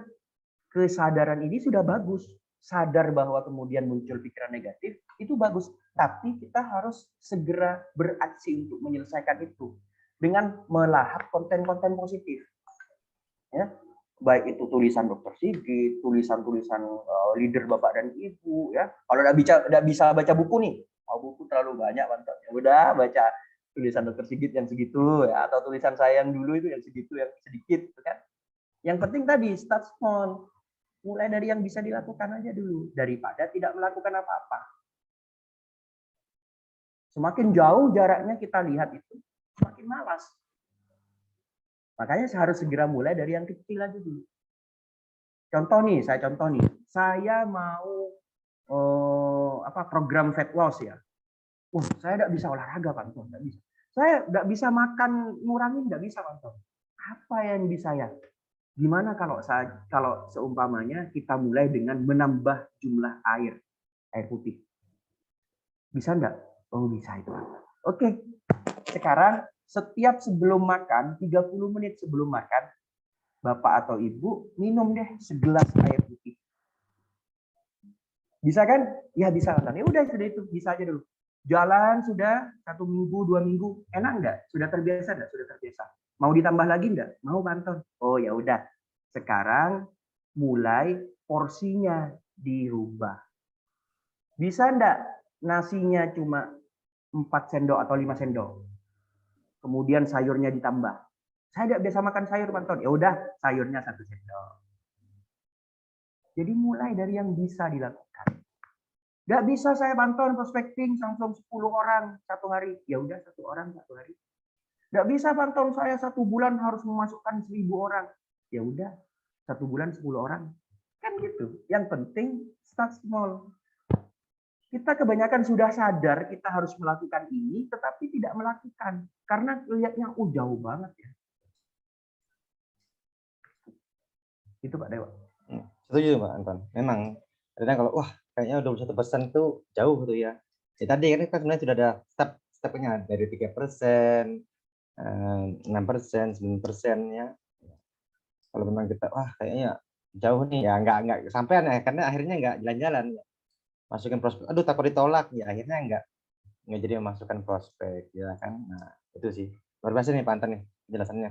kesadaran ini sudah bagus. Sadar bahwa kemudian muncul pikiran negatif itu bagus, tapi kita harus segera beraksi untuk menyelesaikan itu dengan melahap konten-konten positif. Ya, baik itu tulisan Dr. Sigit, tulisan-tulisan leader Bapak dan Ibu, ya. Kalau nggak bisa baca buku nih, buku terlalu banyak, mantap. Ya udah baca tulisan Dr. Sigit yang segitu, ya, atau tulisan saya yang dulu itu yang segitu, yang sedikit, kan. Yang penting tadi start small. Mulai dari yang bisa dilakukan aja dulu, daripada tidak melakukan apa-apa. Semakin jauh jaraknya kita lihat itu, semakin malas. Makanya saya harus segera mulai dari yang kecil aja dulu. Saya contoh nih. Saya mau program fat loss ya. Saya nggak bisa olahraga, Pak Anton, nggak bisa. Saya nggak bisa makan ngurangin, nggak bisa, Pak Anton. Apa yang bisa ya? Gimana kalau seumpamanya kita mulai dengan menambah jumlah air putih? Bisa enggak? Oh bisa itu. Oke. Sekarang setiap sebelum makan, 30 menit sebelum makan, Bapak atau Ibu minum deh segelas air putih. Bisa kan? Ya bisa. Ya udah sudah itu, bisa aja dulu. Jalan sudah 1 minggu, 2 minggu, enak enggak? Sudah terbiasa enggak? Sudah terbiasa. Mau ditambah lagi enggak? Mau, Pak Anton? Oh ya udah. Sekarang mulai porsinya dirubah. Bisa enggak nasinya cuma 4 sendok atau 5 sendok? Kemudian sayurnya ditambah. Saya tidak biasa makan sayur, Pak Anton. Ya udah, sayurnya 1 sendok. Jadi mulai dari yang bisa dilakukan. Nggak bisa saya Panton prospecting langsung 10 orang satu hari. Ya udah 1 orang 1 hari. Nggak bisa Panton saya 1 bulan harus memasukkan 1000 orang. Ya udah 1 bulan 10 orang. Kan gitu. Yang penting start small. Kita kebanyakan sudah sadar kita harus melakukan ini, tetapi tidak melakukan. Karena lihatnya jauh banget ya. Itu Pak Dewa. Setuju Pak Anton. Memang kadang kalau wah kayaknya 21% itu jauh tuh ya. Ya tadi kan kita sebenarnya sudah ada step-stepnya dari 3%, 6%, 9% ya. Kalau memang kita wah kayaknya jauh nih ya nggak kesampean ya karena akhirnya nggak jalan-jalan. Masukin prospek, aduh takut ditolak ya akhirnya nggak jadi memasukkan prospek ya kan. Nah itu sih luar biasa nih Pak Anton nih penjelasannya.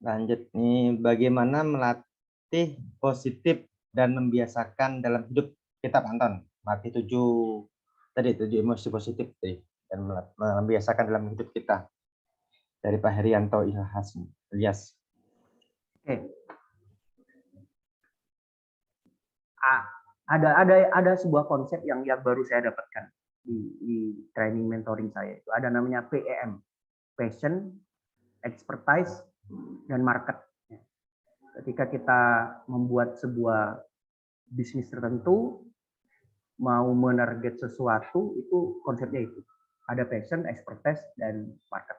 Lanjut nih, bagaimana melatih positif dan membiasakan dalam hidup kita, Pak Anton? Melatih 7 emosi positif tadi dan membiasakan dalam hidup kita. Dari Pak Herianto Ilyas. Oke. Ada sebuah konsep yang baru saya dapatkan di training mentoring saya. Itu ada namanya PEM, passion, expertise, dan market. Ketika kita membuat sebuah bisnis tertentu, mau menarget sesuatu, itu konsepnya itu. Ada passion, expertise, dan market.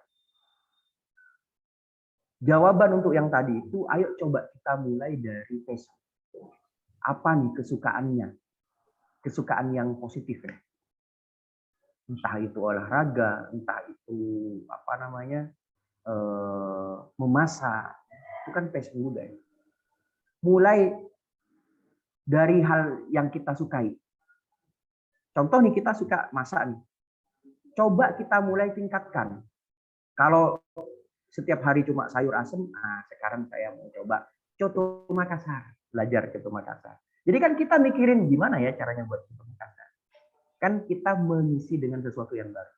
Jawaban untuk yang tadi itu, ayo coba kita mulai dari passion. Apa nih kesukaannya? Kesukaan yang positif ya. Entah itu olahraga, entah itu apa namanya, memasak, itu kan passion juga ya. Mulai dari hal yang kita sukai. Contoh nih kita suka masak nih. Coba kita mulai tingkatkan. Kalau setiap hari cuma sayur asem, nah sekarang saya mau coba coto Makassar, belajar coto Makassar. Jadi kan kita mikirin gimana ya caranya buat coto Makassar. Kan kita mengisi dengan sesuatu yang baru.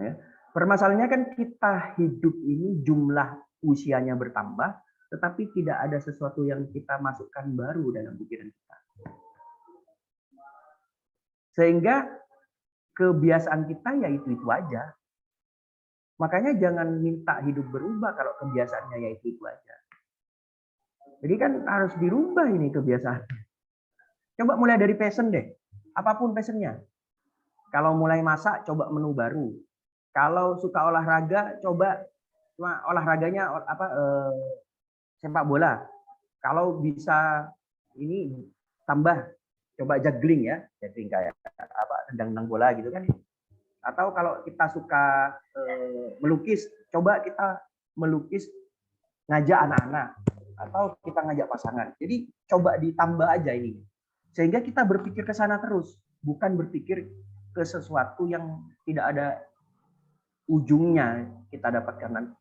Ya. Permasalahannya kan kita hidup ini jumlah usianya bertambah, tetapi tidak ada sesuatu yang kita masukkan baru dalam pikiran kita. Sehingga kebiasaan kita ya itu aja. Makanya jangan minta hidup berubah kalau kebiasaannya ya itu aja. Jadi kan harus dirubah ini kebiasaannya. Coba mulai dari passion deh. Apapun passionnya. Kalau mulai masak, coba menu baru. Kalau suka olahraga, coba cuma olahraganya sepak bola. Kalau bisa ini tambah coba juggling ya, juggling kayak tendang bola gitu kan. Atau kalau kita suka melukis, coba kita melukis ngajak anak-anak atau kita ngajak pasangan. Jadi coba ditambah aja ini. Sehingga kita berpikir ke sana terus, bukan berpikir ke sesuatu yang tidak ada ujungnya kita dapatkan nanti.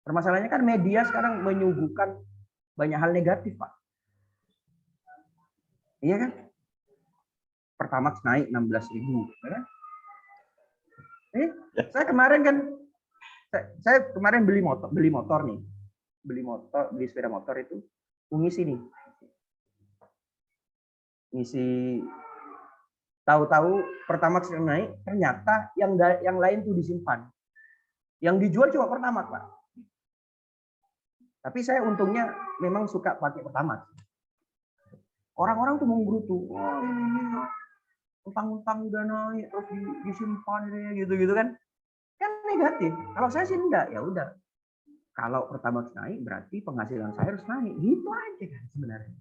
Permasalahannya kan media sekarang menyuguhkan banyak hal negatif, Pak. Iya kan? Pertamax naik 16.000, ya kan? Saya kemarin beli motor nih. Beli sepeda motor itu ngisi nih. Ngisi tahu-tahu Pertamax yang naik, ternyata yang lain tuh disimpan. Yang dijual cuma Pertamax, Pak. Tapi saya untungnya memang suka pakai Pertamax. Orang-orang tuh menggerutu, wah ini utang-utang udah naik terus disimpan gitu kan. Kan negatif. Kalau saya sih enggak, ya udah. Kalau Pertamax naik berarti penghasilan saya harus naik. Gitu aja kan sebenarnya.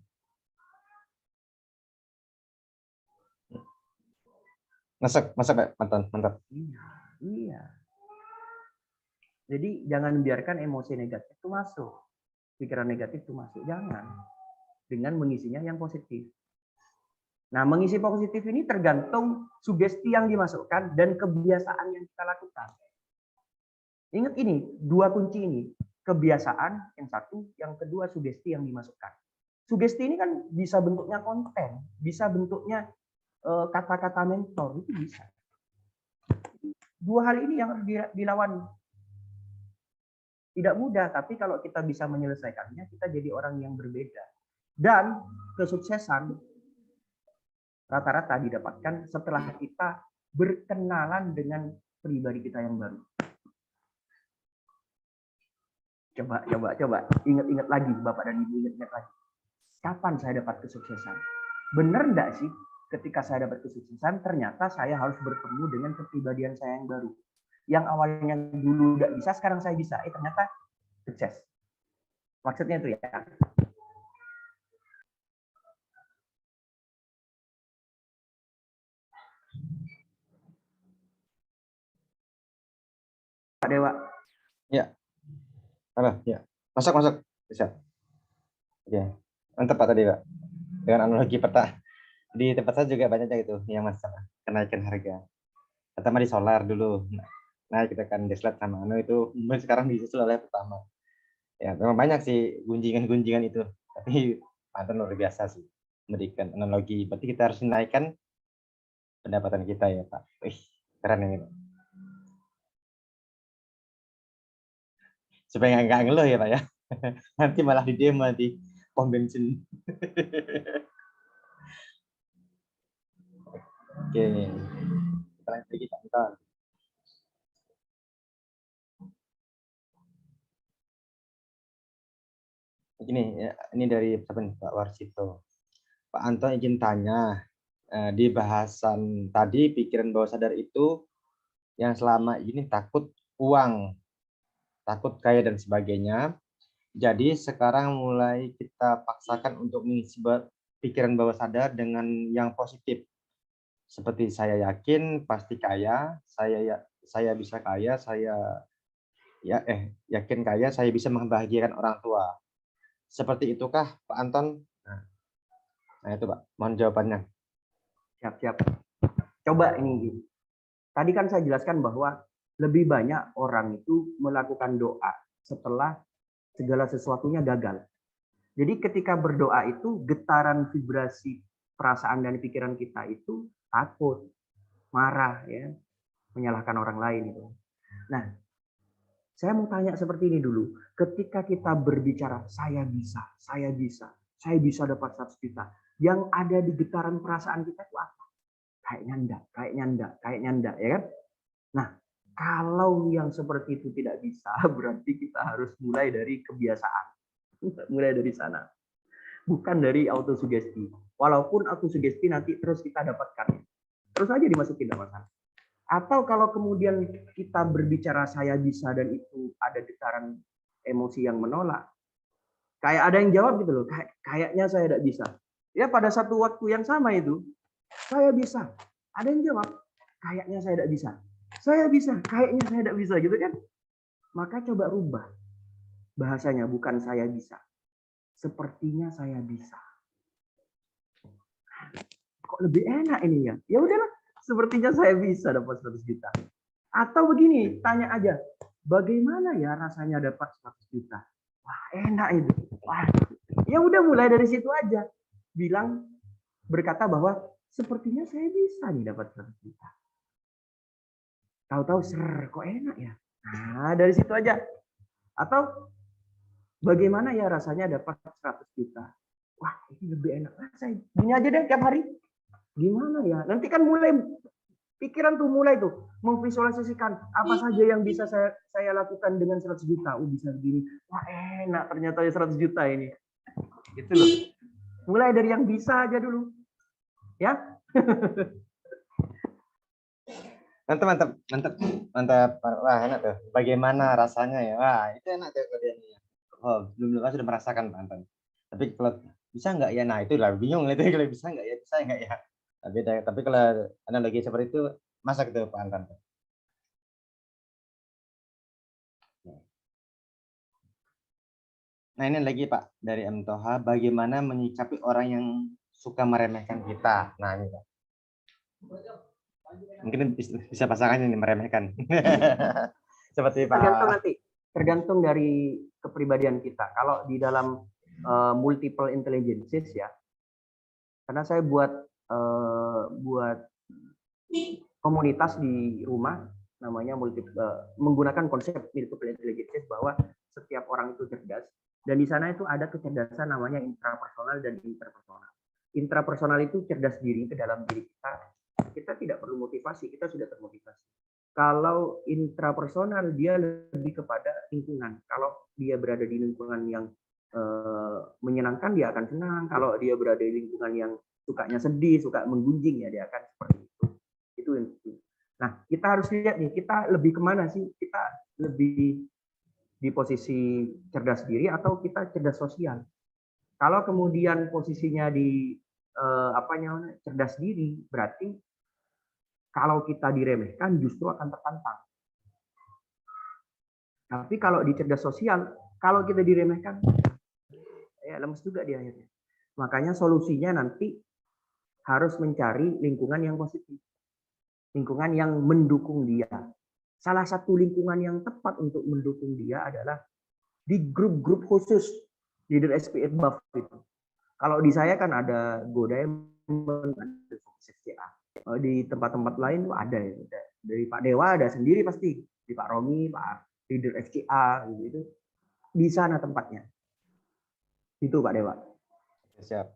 Masak Pak Anton, mantap. Iya. Jadi jangan biarkan emosi negatif itu masuk. Pikiran negatif itu masuk, jangan. Dengan mengisinya yang positif. Nah, mengisi positif ini tergantung sugesti yang dimasukkan dan kebiasaan yang kita lakukan. Ingat ini, 2 kunci ini. Kebiasaan yang satu, yang kedua sugesti yang dimasukkan. Sugesti ini kan bisa bentuknya konten, bisa bentuknya kata-kata mentor, itu bisa. Dua hal ini yang harus dilawan. Tidak mudah, tapi kalau kita bisa menyelesaikannya, kita jadi orang yang berbeda. Dan kesuksesan rata-rata didapatkan setelah kita berkenalan dengan pribadi kita yang baru. Coba. Ingat-ingat lagi, Bapak dan Ibu, ingat-ingat lagi. Kapan saya dapat kesuksesan? Benar enggak sih ketika saya dapat kesuksesan, ternyata saya harus bertemu dengan kepribadian saya yang baru. Yang awalnya dulu enggak bisa, sekarang saya bisa. Ternyata sukses. Maksudnya itu ya. Pak Dewa. Ya. Halo, ya. Masuk. Bisa. Oke. Mantap Pak tadi, Pak. Dengan analogi peta. Di tempat saya juga banyaknya itu yang masalah kenaikan harga. Pertama di solar dulu. Nah, kita kan deslet sama itu sekarang disusul oleh pertama. Ya, memang banyak sih gunjingan-gunjingan itu. Tapi Anton luar biasa sih memberikan analogi. Berarti kita harus menaikkan pendapatan kita ya, Pak. Wih, keren ini, Pak. Supaya nggak ngeluh ya, Pak ya. Nanti malah di demo di pom bensin. Oke. Kita lanjut lagi, Pak Anton. Begini, ya, ini dari Pak Warsito. Pak Anton izin tanya, di bahasan tadi pikiran bawah sadar itu yang selama ini takut uang, takut kaya dan sebagainya. Jadi sekarang mulai kita paksakan untuk mengisi pikiran bawah sadar dengan yang positif. Seperti saya yakin pasti kaya, saya bisa kaya, yakin kaya, saya bisa membahagiakan orang tua. Seperti itukah Pak Anton? Nah itu Pak, mohon jawabannya. Siap. Coba ini. Tadi kan saya jelaskan bahwa lebih banyak orang itu melakukan doa setelah segala sesuatunya gagal. Jadi ketika berdoa itu getaran vibrasi perasaan dan pikiran kita itu takut, marah, ya, menyalahkan orang lain itu. Nah, saya mau tanya seperti ini dulu. Ketika kita berbicara, saya bisa dapat 100 juta. Yang ada di getaran perasaan kita itu apa? Kayaknya enggak, ya kan? Nah, kalau yang seperti itu tidak bisa, berarti kita harus mulai dari kebiasaan. Mulai dari sana. Bukan dari autosugesti. Walaupun autosugesti nanti terus kita dapatkan. Terus aja dimasukin dalam masalah. Atau kalau kemudian kita berbicara saya bisa dan itu ada getaran emosi yang menolak. Kayak ada yang jawab gitu loh, kayaknya saya tidak bisa. Ya pada satu waktu yang sama itu, saya bisa. Ada yang jawab, kayaknya saya tidak bisa. Saya bisa, kayaknya saya tidak bisa gitu kan. Maka coba rubah bahasanya, bukan saya bisa. Sepertinya saya bisa. Kok lebih enak ini ya? Ya udahlah. Sepertinya saya bisa dapat 100 juta. Atau begini, tanya aja, bagaimana ya rasanya dapat 100 juta? Wah, enak itu. Wah, ya udah mulai dari situ aja. Berkata bahwa sepertinya saya bisa nih dapat 100 juta. Tahu-tahu kok enak ya? Nah, dari situ aja. Atau bagaimana ya rasanya dapat 100 juta? Wah, ini lebih enak. Saya gini aja deh tiap hari. Gimana ya? Nanti kan mulai pikiran tuh mulai tuh memvisualisasikan apa saja yang bisa saya lakukan dengan 100 juta. Oh, bisa begini. Wah, enak ternyata ya 100 juta ini. Gitu loh. Mulai dari yang bisa aja dulu. Ya. Mantap. Wah, enak tuh. Bagaimana rasanya ya? Wah, itu enak tuh kalian. Oh, belum sudah merasakan Pak Anton. Tapi kalau bisa nggak ya? Nah, itu lah bingung itu kalau bisa nggak ya? Bisa nggak ya? Beda. Tapi kalau analogi seperti itu, masa gitu Pak Anton. Nah ini lagi Pak dari M. Toha, bagaimana menyikapi orang yang suka meremehkan kita? Nah ini Pak. Mungkin bisa pasangannya nih meremehkan. Seperti Pak. Tergantung dari kepribadian kita. Kalau di dalam multiple intelligences ya. Karena saya buat komunitas di rumah namanya menggunakan konsep multiple intelligences bahwa setiap orang itu cerdas dan di sana itu ada kecerdasan namanya intrapersonal dan interpersonal. Intrapersonal itu cerdas diri ke dalam diri kita. Kita tidak perlu motivasi, kita sudah termotivasi. Kalau intrapersonal dia lebih kepada lingkungan. Kalau dia berada di lingkungan yang menyenangkan dia akan senang. Kalau dia berada di lingkungan yang sukanya sedih, suka menggunjing ya dia akan seperti itu. Itu inti. Nah, kita harus lihat nih, kita lebih kemana sih? Kita lebih di posisi cerdas diri atau kita cerdas sosial? Kalau kemudian posisinya di cerdas diri, berarti kalau kita diremehkan justru akan tertantang. Tapi kalau di cerdas sosial, kalau kita diremehkan, ya lemes juga di akhirnya. Makanya solusinya nanti harus mencari lingkungan yang positif. Lingkungan yang mendukung dia. Salah satu lingkungan yang tepat untuk mendukung dia adalah di grup-grup khusus leader SPF buff itu. Kalau di saya kan ada Go Diamond, ada FCA. Di tempat-tempat lain ada ya. Dari Pak Dewa ada sendiri pasti. Di Pak Romi, Pak leader FCA gitu. Di sana tempatnya. Itu Pak Dewa. Siap.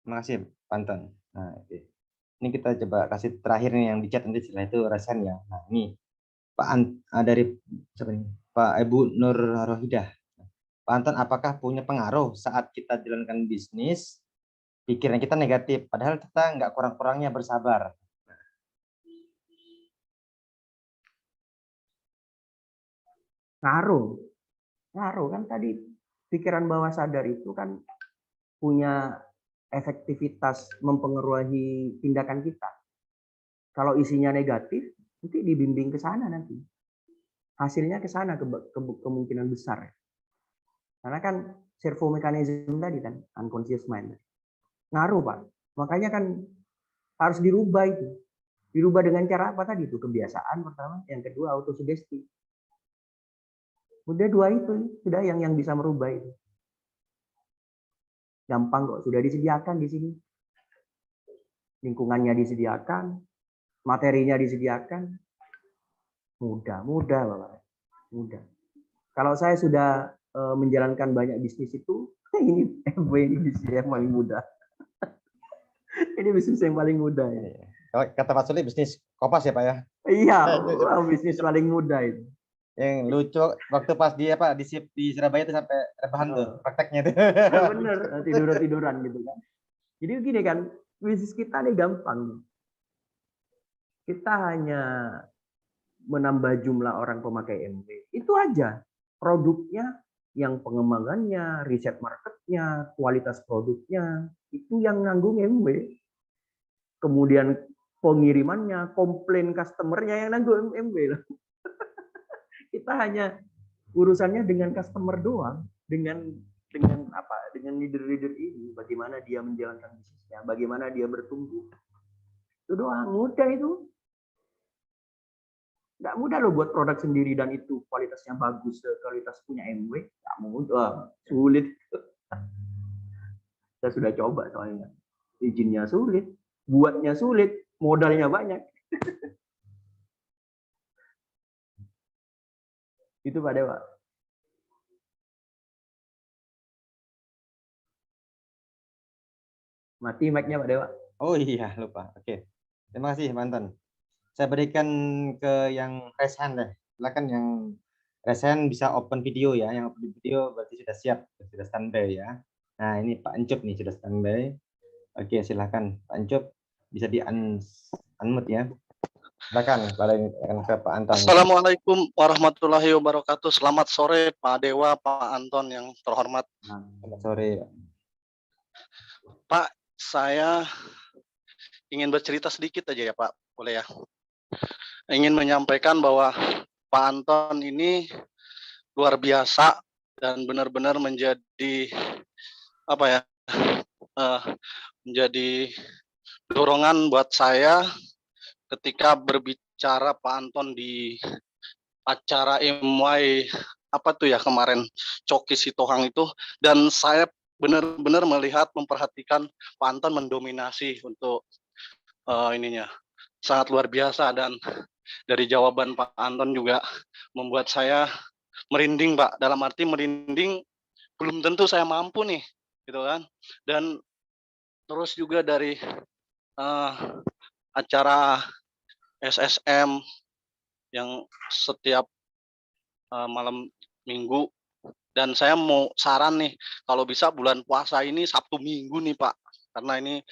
Terima kasih Pak Anton. Nah, oke. Ini kita coba kasih terakhir nih yang di chat, nanti setelah itu Resen ya. Nah ini dari siapa nih? Pak Ibu Nur Rohidah. Pak Anton, apakah punya pengaruh saat kita jalankan bisnis, pikiran kita negatif, padahal kita nggak kurang-kurangnya bersabar? Ngaruh kan tadi pikiran bawah sadar itu kan punya efektivitas mempengaruhi tindakan kita. Kalau isinya negatif, nanti dibimbing ke sana nanti. Hasilnya ke sana kemungkinan besar. Karena kan servo mekanisme tadi kan, unconscious mind. Ngaruh, Pak. Makanya kan harus dirubah itu. Dirubah dengan cara apa tadi itu? Kebiasaan pertama, yang kedua autosugesti. Udah dua itu, sudah yang bisa merubah itu. Gampang kok, sudah disediakan di sini. Lingkungannya disediakan, materinya disediakan. Mudah Bapak. Mudah. Kalau saya sudah menjalankan banyak bisnis itu, ini bisnis yang paling mudah. Ini bisnis yang paling mudah ya. Kalau kata Pak Suli, bisnis kopas ya Pak ya? Iya, bisnis paling mudah itu. Yang lucu waktu pas dia Pak di Surabaya itu sampai rebahan tuh prakteknya itu. Bener, tiduran gitu kan. Jadi begini kan, bisnis kita nih gampang. Kita hanya menambah jumlah orang pemakai MW. Itu aja. Produknya, yang pengembangannya, riset marketnya, kualitas produknya, itu yang nanggung MW. Kemudian pengirimannya, komplain customernya yang nanggung MW. Kita hanya urusannya dengan customer doang, dengan leader-leader ini, bagaimana dia menjalankan bisnisnya, bagaimana dia bertumbuh. Itu doang, mudah itu. Nggak mudah loh buat produk sendiri dan itu kualitasnya bagus, kualitas punya MW, nggak mudah, sulit. Saya sudah coba soalnya, izinnya sulit, buatnya sulit, modalnya banyak. Itu Pak Dewa. Mati mic-nya Pak Dewa. Oh iya, lupa. Oke. Terima kasih Pak Anton. Saya berikan ke yang raise hand deh. Silakan yang raise hand bisa open video ya. Yang open video berarti sudah siap, sudah standby ya. Nah, ini Pak Encup nih sudah standby. Oke, silakan Pak Encup bisa di unmute ya. Silakan ke Pak Anton. Assalamualaikum warahmatullahi wabarakatuh. Selamat sore Pak Dewa, Pak Anton yang terhormat. Selamat sore. Pak, saya ingin bercerita sedikit aja ya Pak, boleh ya? Ingin menyampaikan bahwa Pak Anton ini luar biasa dan benar-benar menjadi menjadi dorongan buat saya ketika berbicara Pak Anton di acara MY apa tuh ya kemarin Coki Sitohang itu, dan saya benar-benar melihat memperhatikan Pak Anton mendominasi untuk ininya sangat luar biasa, dan dari jawaban Pak Anton juga membuat saya merinding, Pak. Dalam arti merinding, belum tentu saya mampu nih, gitu kan. Dan terus juga dari acara SSM yang setiap malam minggu, dan saya mau saran nih, kalau bisa bulan puasa ini Sabtu Minggu nih Pak, karena ini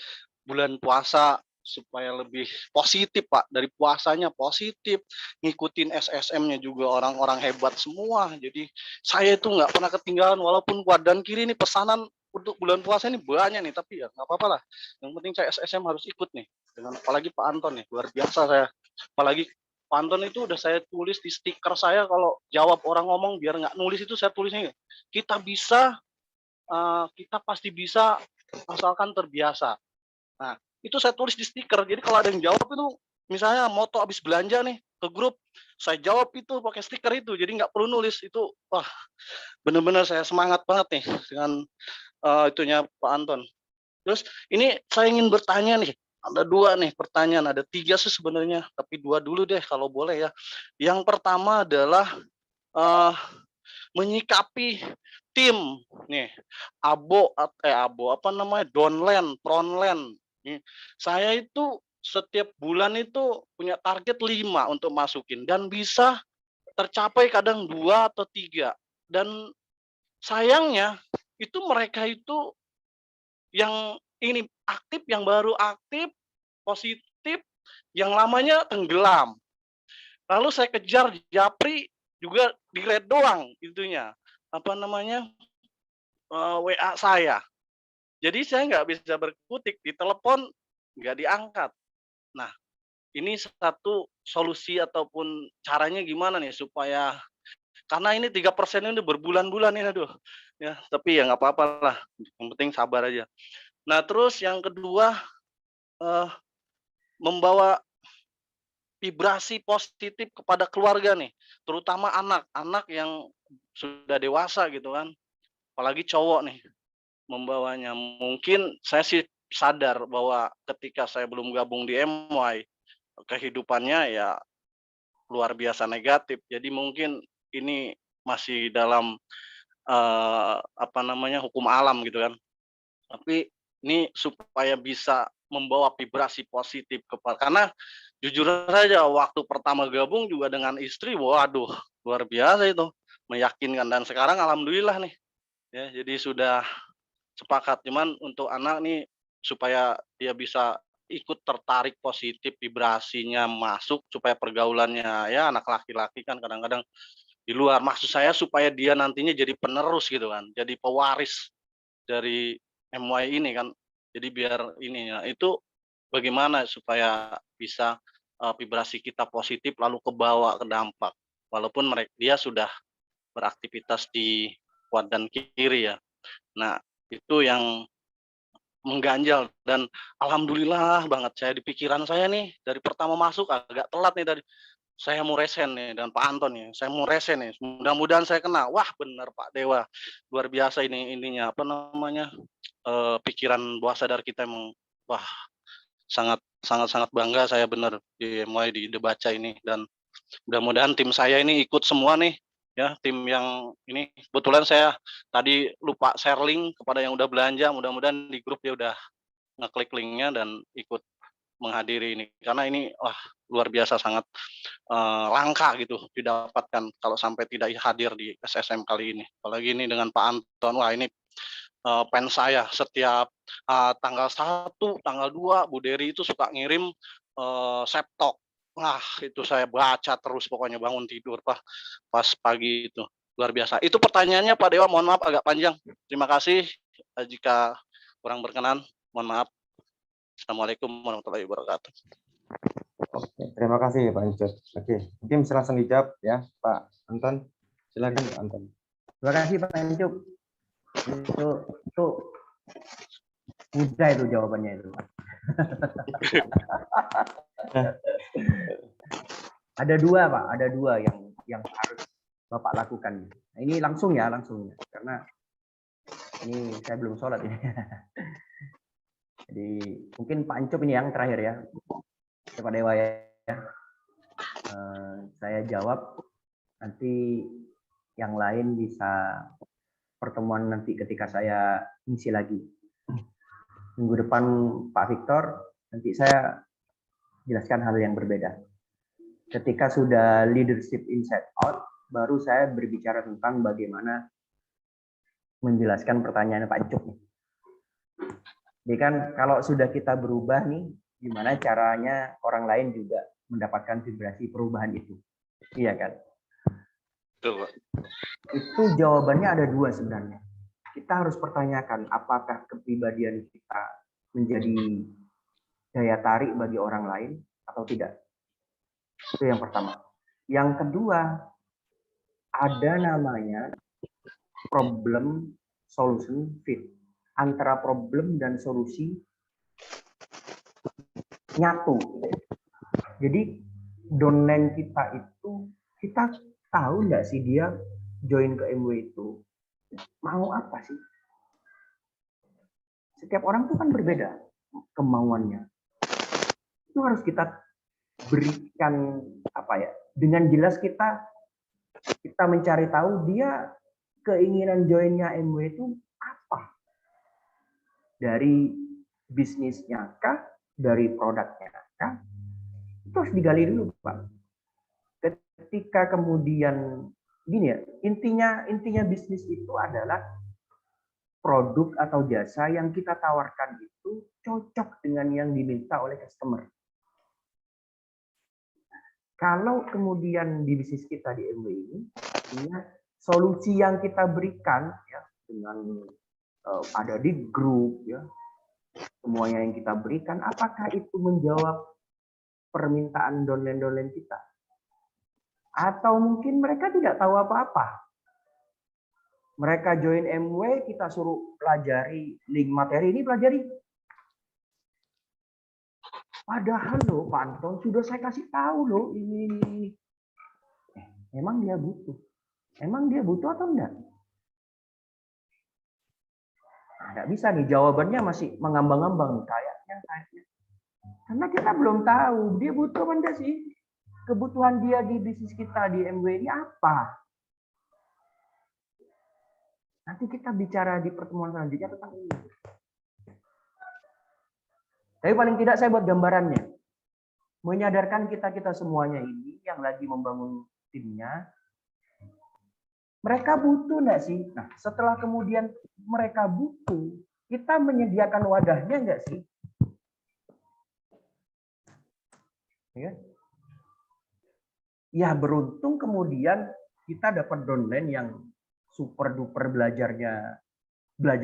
bulan puasa supaya lebih positif Pak, dari puasanya positif, ngikutin SSM-nya juga orang-orang hebat semua, jadi saya itu nggak pernah ketinggalan, walaupun kuadran kiri ini pesanan untuk bulan puasa ini banyak nih, tapi ya nggak apa-apa lah, yang penting saya SSM harus ikut nih, dengan apalagi Pak Anton nih, luar biasa saya, apalagi Pak Anton itu udah saya tulis di stiker saya, kalau jawab orang ngomong biar nggak nulis itu saya tulisnya, kita bisa, kita pasti bisa asalkan terbiasa. Nah, itu saya tulis di stiker. Jadi kalau ada yang jawab itu, misalnya moto habis belanja nih ke grup, saya jawab itu pakai stiker itu. Jadi nggak perlu nulis itu. Wah, benar-benar saya semangat banget nih dengan itunya Pak Anton. Terus ini saya ingin bertanya nih. Ada dua nih pertanyaan, ada tiga sih sebenarnya, tapi dua dulu deh kalau boleh ya. Yang pertama adalah menyikapi tim nih, abo apa namanya, downline, frontline. Saya itu setiap bulan itu punya target 5 untuk masukin, dan bisa tercapai kadang 2 atau 3. Dan sayangnya itu mereka itu yang ini aktif, yang baru aktif, positif, yang lamanya tenggelam. Lalu saya kejar Japri juga di red doang itunya, apa namanya, WA saya. Jadi saya nggak bisa berkutik, ditelepon nggak diangkat. Nah, ini satu solusi ataupun caranya gimana nih supaya, karena ini 3% ini berbulan-bulan ini, aduh. Ya, tapi ya nggak apa-apa lah, yang penting sabar aja. Nah, terus yang kedua, membawa vibrasi positif kepada keluarga nih, terutama anak-anak yang sudah dewasa gitu kan, apalagi cowok nih membawanya. Mungkin saya sih sadar bahwa ketika saya belum gabung di MY, kehidupannya ya luar biasa negatif. Jadi mungkin ini masih dalam apa namanya, hukum alam gitu kan. Tapi ini supaya bisa membawa vibrasi positif karena jujur saja waktu pertama gabung juga dengan istri, waduh luar biasa itu, meyakinkan, dan sekarang alhamdulillah nih ya, jadi sudah sepakat. Cuman untuk anak nih supaya dia bisa ikut tertarik positif, vibrasinya masuk, supaya pergaulannya ya anak laki-laki kan kadang-kadang di luar, maksud saya supaya dia nantinya jadi penerus gitu kan, jadi pewaris dari MY ini kan. Jadi biar ininya itu bagaimana supaya bisa vibrasi kita positif lalu kebawa ke dampak, walaupun dia sudah beraktivitas di kuadran kiri ya. Nah, itu yang mengganjal, dan alhamdulillah banget saya di pikiran saya nih dari pertama masuk agak telat nih tadi. Saya mau resen nih dan Pak Anton ya, saya mau resen nih. Mudah-mudahan saya kena. Wah, benar Pak Dewa. Luar biasa ininya apa namanya? Pikiran bawah sadar kita emang wah, sangat bangga saya benar mulai di baca ini, dan mudah-mudahan tim saya ini ikut semua nih ya, tim yang ini kebetulan saya tadi lupa share link kepada yang udah belanja, mudah-mudahan di grup dia udah ngeklik linknya dan ikut menghadiri ini, karena ini wah luar biasa, sangat langka gitu didapatkan kalau sampai tidak hadir di SSM kali ini, apalagi ini dengan Pak Anton. Wah, ini fans saya setiap tanggal 1, tanggal 2 Bu Dery itu suka ngirim septok. Wah, itu saya baca terus pokoknya bangun tidur pas pagi itu. Luar biasa. Itu pertanyaannya Pak Dewa, mohon maaf agak panjang. Terima kasih, jika kurang berkenan, mohon maaf. Assalamualaikum warahmatullahi wabarakatuh. Oke, terima kasih Pak Ancut. Oke, mungkin bisa langsung dijawab ya Pak Anton. Silakan Pak Anton. Terima kasih Pak Ancup. Itu mudah itu jawabannya itu. Ada dua Pak, ada dua yang harus Bapak lakukan. Nah, ini langsung ya, karena ini saya belum sholat ini. Jadi mungkin Pak Ancup ini yang terakhir ya, Pak Dewa ya. Saya jawab, nanti yang lain bisa pertemuan nanti ketika saya ngisi lagi. Minggu depan Pak Victor, nanti saya jelaskan hal yang berbeda. Ketika sudah leadership inside out, baru saya berbicara tentang bagaimana menjelaskan pertanyaan Pak Ancup. Jadi kan kalau sudah kita berubah nih, gimana caranya orang lain juga mendapatkan vibrasi perubahan itu. Iya kan? Betul, Pak. Itu jawabannya ada dua sebenarnya. Kita harus pertanyakan apakah kepribadian kita menjadi daya tarik bagi orang lain atau tidak. Itu yang pertama. Yang kedua, ada namanya problem solution fit. Antara problem dan solusi nyatu. Jadi downline kita itu, kita tahu nggak sih dia join ke MW itu mau apa sih? Setiap orang tuh kan berbeda kemauannya. Itu harus kita berikan apa ya? Dengan jelas kita mencari tahu dia keinginan joinnya MW itu apa? Dari bisnisnya kah? Dari produknya kah? Itu harus digali dulu, Pak. Ketika kemudian gini ya, intinya bisnis itu adalah produk atau jasa yang kita tawarkan itu cocok dengan yang diminta oleh customer. Kalau kemudian di bisnis kita di MW ini, solusi yang kita berikan ya dengan ada di grup ya, semuanya yang kita berikan, apakah itu menjawab permintaan downline kita? Atau mungkin mereka tidak tahu apa-apa. Mereka join MW, kita suruh pelajari link materi ini, pelajari. Padahal loh Pak Anton, sudah saya kasih tahu loh ini. Emang dia butuh? Emang dia butuh atau enggak? Nah, enggak bisa nih, jawabannya masih mengambang-ambang. Kayaknya. Karena kita belum tahu, dia butuh apa enggak sih? Kebutuhan dia di bisnis kita di MW ini apa? Nanti kita bicara di pertemuan selanjutnya tentang ini. Tapi paling tidak saya buat gambarannya. Menyadarkan kita semuanya ini yang lagi membangun timnya. Mereka butuh enggak sih? Nah, setelah kemudian mereka butuh, kita menyediakan wadahnya enggak sih? Ya. Ya beruntung kemudian kita dapat downline yang super duper belajar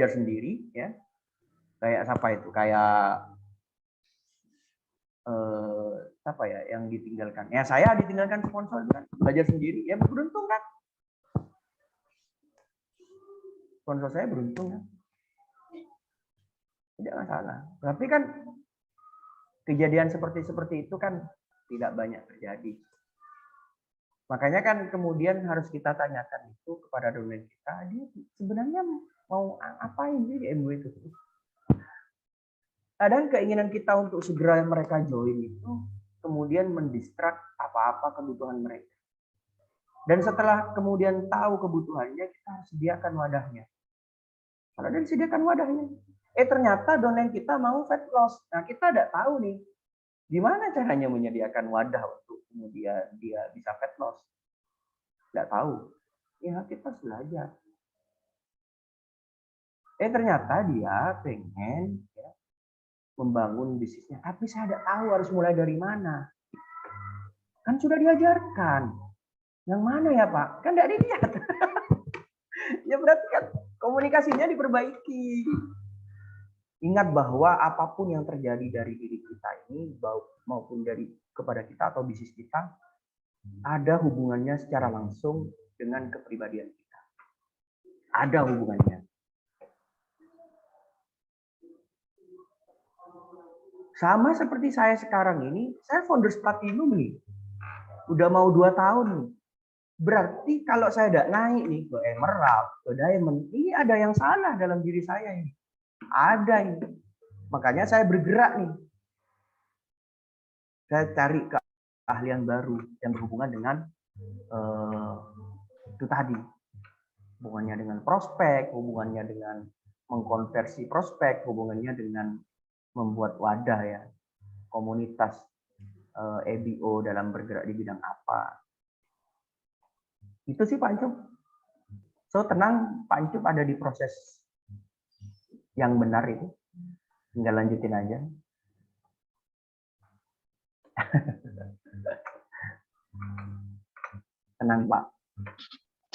sendiri ya. Kayak apa itu? Kayak apa ya yang ditinggalkan? Ya saya ditinggalkan sponsor kan, belajar sendiri. Ya beruntung kan? Sponsor saya beruntung kan? Tidak masalah. Tapi kan kejadian seperti itu kan tidak banyak terjadi. Makanya kan kemudian harus kita tanyakan itu kepada downline kita, dia sebenarnya mau apain sih di MW itu? Dan keinginan kita untuk segera mereka join itu kemudian mendistrak apa-apa kebutuhan mereka. Dan setelah kemudian tahu kebutuhannya, kita harus sediakan wadahnya. Kalau dia disediakan wadahnya, ternyata downline kita mau fat loss. Nah kita tidak tahu nih, gimana caranya menyediakan wadah untuk kemudian dia bisa fat loss? Tidak tahu. Ya kita harus belajar. Ternyata dia pengen ya, membangun bisnisnya. Tapi saya tidak tahu harus mulai dari mana. Kan sudah diajarkan. Yang mana ya Pak? Kan tidak dilihat. Ya berarti kan komunikasinya diperbaiki. Ingat bahwa apapun yang terjadi dari diri kita ini, maupun dari kepada kita atau bisnis kita, ada hubungannya secara langsung dengan kepribadian kita. Ada hubungannya. Sama seperti saya sekarang ini, saya Founders Platinum nih. Udah mau 2 tahun nih. Berarti kalau saya tidak naik nih ke emerald, ke diamond, ini ada yang salah dalam diri saya ini. Ada ini. Makanya saya bergerak nih. Saya cari keahlian baru yang berhubungan dengan itu tadi. Hubungannya dengan prospek, hubungannya dengan mengkonversi prospek, hubungannya dengan membuat wadah ya, komunitas EBO dalam bergerak di bidang apa. Itu sih Pak Ancup. So tenang, Pak Ancup ada di proses yang benar itu. Tinggal lanjutin aja. Tenang Pak.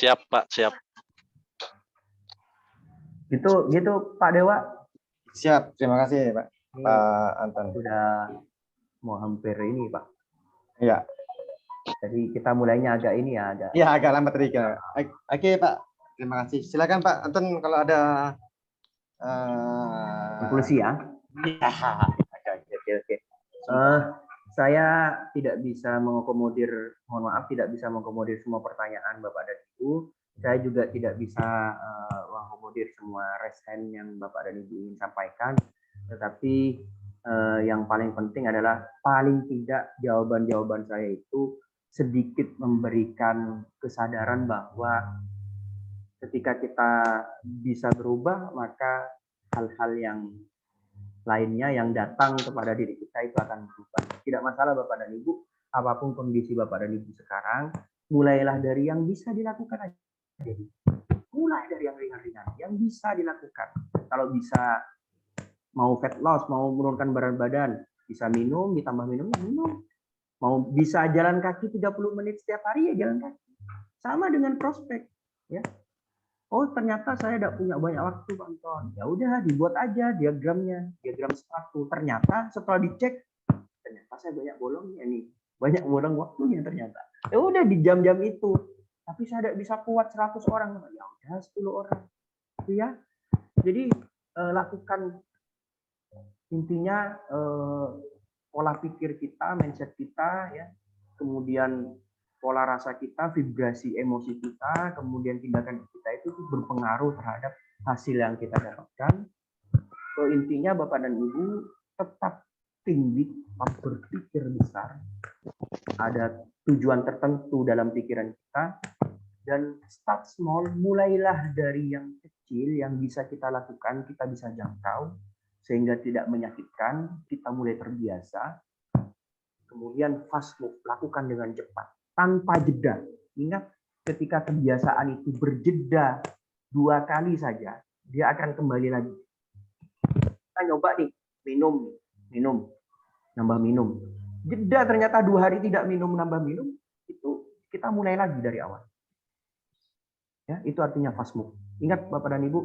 Siap Pak, siap. Gitu Pak Dewa. Siap, terima kasih Pak. Ini Pak Anton. sudah mau hampir ini Pak. Iya. Jadi kita mulainya agak ini ya, agak. Iya, agak lambat tadi. Oke Pak, terima kasih. Silakan Pak Anton kalau ada Konklusi ya. Oke. Saya tidak bisa mengakomodir, mohon maaf, tidak bisa mengakomodir semua pertanyaan Bapak dan Ibu. Saya juga tidak bisa mengakomodir semua resen yang Bapak dan Ibu ingin sampaikan. Tetapi yang paling penting adalah paling tidak jawaban-jawaban saya itu sedikit memberikan kesadaran bahwa ketika kita bisa berubah, maka hal-hal yang lainnya yang datang kepada diri kita itu akan berubah. Tidak masalah Bapak dan Ibu, apapun kondisi Bapak dan Ibu sekarang, mulailah dari yang bisa dilakukan aja. Mulai dari yang ringan-ringan, yang bisa dilakukan. Kalau bisa mau fat loss, mau menurunkan berat badan, bisa minum, ditambah minum, minum. Mau bisa jalan kaki 30 menit setiap hari ya jalan kaki. Sama dengan prospek, ya. Oh ternyata saya tidak punya banyak waktu Pak Anton. Ya udah dibuat aja diagramnya, diagram sepatu. Ternyata setelah dicek, ternyata saya banyak bolongnya nih, banyak bolong waktunya ternyata. Ya udah di jam-jam itu. Tapi saya tidak bisa kuat 100 orang. Ya udah 10 orang. Itu ya. Jadi lakukan intinya pola pikir kita, mindset kita, ya, kemudian pola rasa kita, vibrasi emosi kita, kemudian tindakan kita itu berpengaruh terhadap hasil yang kita dapatkan. So, intinya Bapak dan Ibu tetap tinggi, berpikir besar, ada tujuan tertentu dalam pikiran kita, dan start small, mulailah dari yang kecil yang bisa kita lakukan, kita bisa jangkau, sehingga tidak menyakitkan, kita mulai terbiasa. Kemudian fast move, lakukan dengan cepat, tanpa jeda. Ingat, ketika kebiasaan itu berjeda 2 kali saja, dia akan kembali lagi. Kita nyoba nih, minum, nambah minum. Jeda ternyata 2 hari tidak minum, nambah minum, itu kita mulai lagi dari awal. Ya, itu artinya fast move. Ingat Bapak dan Ibu,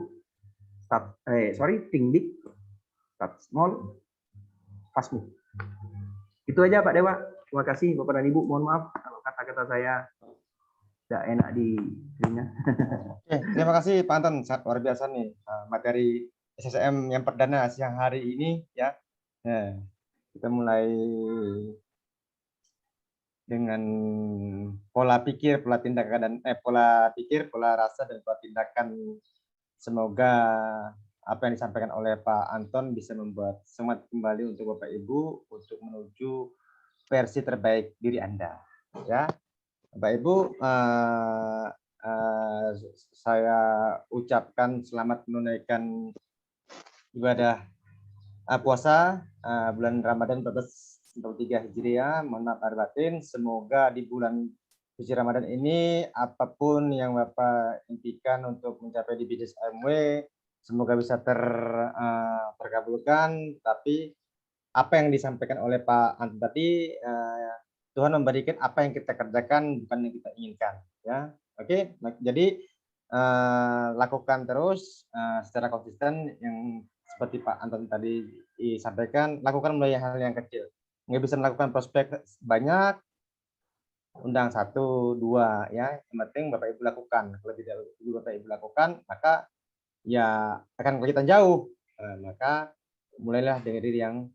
think big, start small, fast move. Itu aja Pak Dewa. Terima kasih Bapak dan Ibu. Mohon maaf kalau kata-kata saya tidak enak di telinga. Oke, terima kasih Pak Anton, sangat luar biasa nih materi SSM yang perdana siang hari ini ya. Nah, kita mulai dengan pola pikir, pola tindakan dan pola pikir, pola rasa dan pola tindakan. Semoga apa yang disampaikan oleh Pak Anton bisa membuat semangat kembali untuk Bapak Ibu untuk menuju versi terbaik diri Anda. Ya, Bapak Ibu, saya ucapkan selamat menunaikan ibadah puasa bulan Ramadan 1443 Hijriah. Mohon maaf lahir batin. Semoga di bulan suci Ramadan ini apapun yang Bapak impikan untuk mencapai di bisnis AMW, semoga bisa terkabulkan. Tapi apa yang disampaikan oleh Pak Anton tadi, Tuhan memberikan apa yang kita kerjakan, bukan yang kita inginkan. Ya, oke. Jadi lakukan terus secara konsisten yang seperti Pak Anton tadi disampaikan. Lakukan mulai hal yang kecil. Nggak bisa melakukan prospek banyak, undang 1, 2 ya. Yang penting Bapak Ibu lakukan. Kalau tidak Bapak Ibu lakukan, maka ya akan kelihatan jauh. Maka mulailah dari diri yang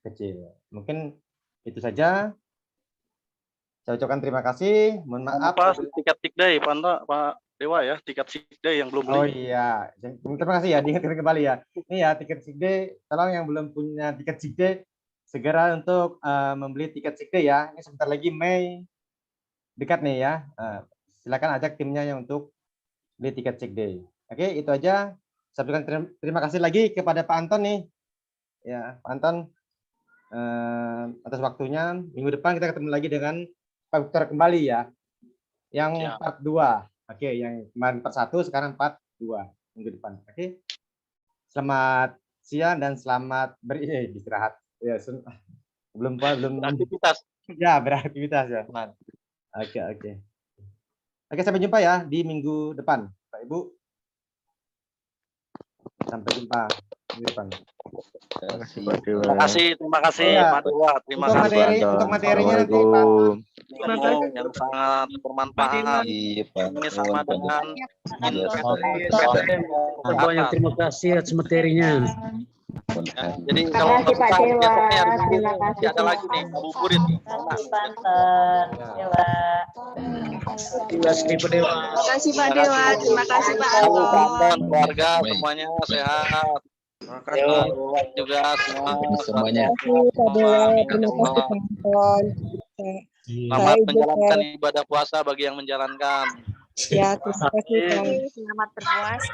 kecil. Mungkin itu saja. Saya ucapkan terima kasih. Mohon maaf. Apa tiket sick day, Pak Dewa ya, tiket sick day yang belum Oh beli. iya, terima kasih ya, diingatkan kembali ya. Ini ya tiket sick day, tolong yang belum punya tiket sick day, segera untuk membeli tiket sick day ya. Ini sebentar lagi Mei dekat nih ya. Silakan ajak timnya yang untuk beli tiket sick day. Oke, itu aja. Saya berikan terima kasih lagi kepada Pak Anton nih. Ya, Pak Anton atas waktunya. Minggu depan kita ketemu lagi dengan Pak Victor kembali ya. Yang part 2. Oke, yang kemarin part 1, sekarang part 2 minggu depan. Oke. Selamat siang dan selamat beristirahat. Ya, belum Aktivitas. Ya, beraktivitas ya, teman. Oke. Oke, sampai jumpa ya di minggu depan, Pak Ibu. Sampai jumpa minggu depan. Terima kasih Iya. Pak Dewa. Terima Untuk kasih. materinya nanti Pak. Yang sangat bermanfaat. Ini sama dengan Banyak terima kasih atas materinya. Jadi Terima kalau kasih, Pak Dewa. besoknya hari Senin Terima kasih, masih ada lagi nih ngabuburit. Terima kasih Pak Dewa. Terima kasih Pak Dewa. Terima kasih Pak Selalu Anton. Pak Anton, keluarga semuanya sehat. Terima kasih juga semua. Semuanya. Terima kasih Pak Anton. Selamat menjalankan ibadah puasa bagi yang menjalankan. Ya, terima kasih. Selamat berpuasa.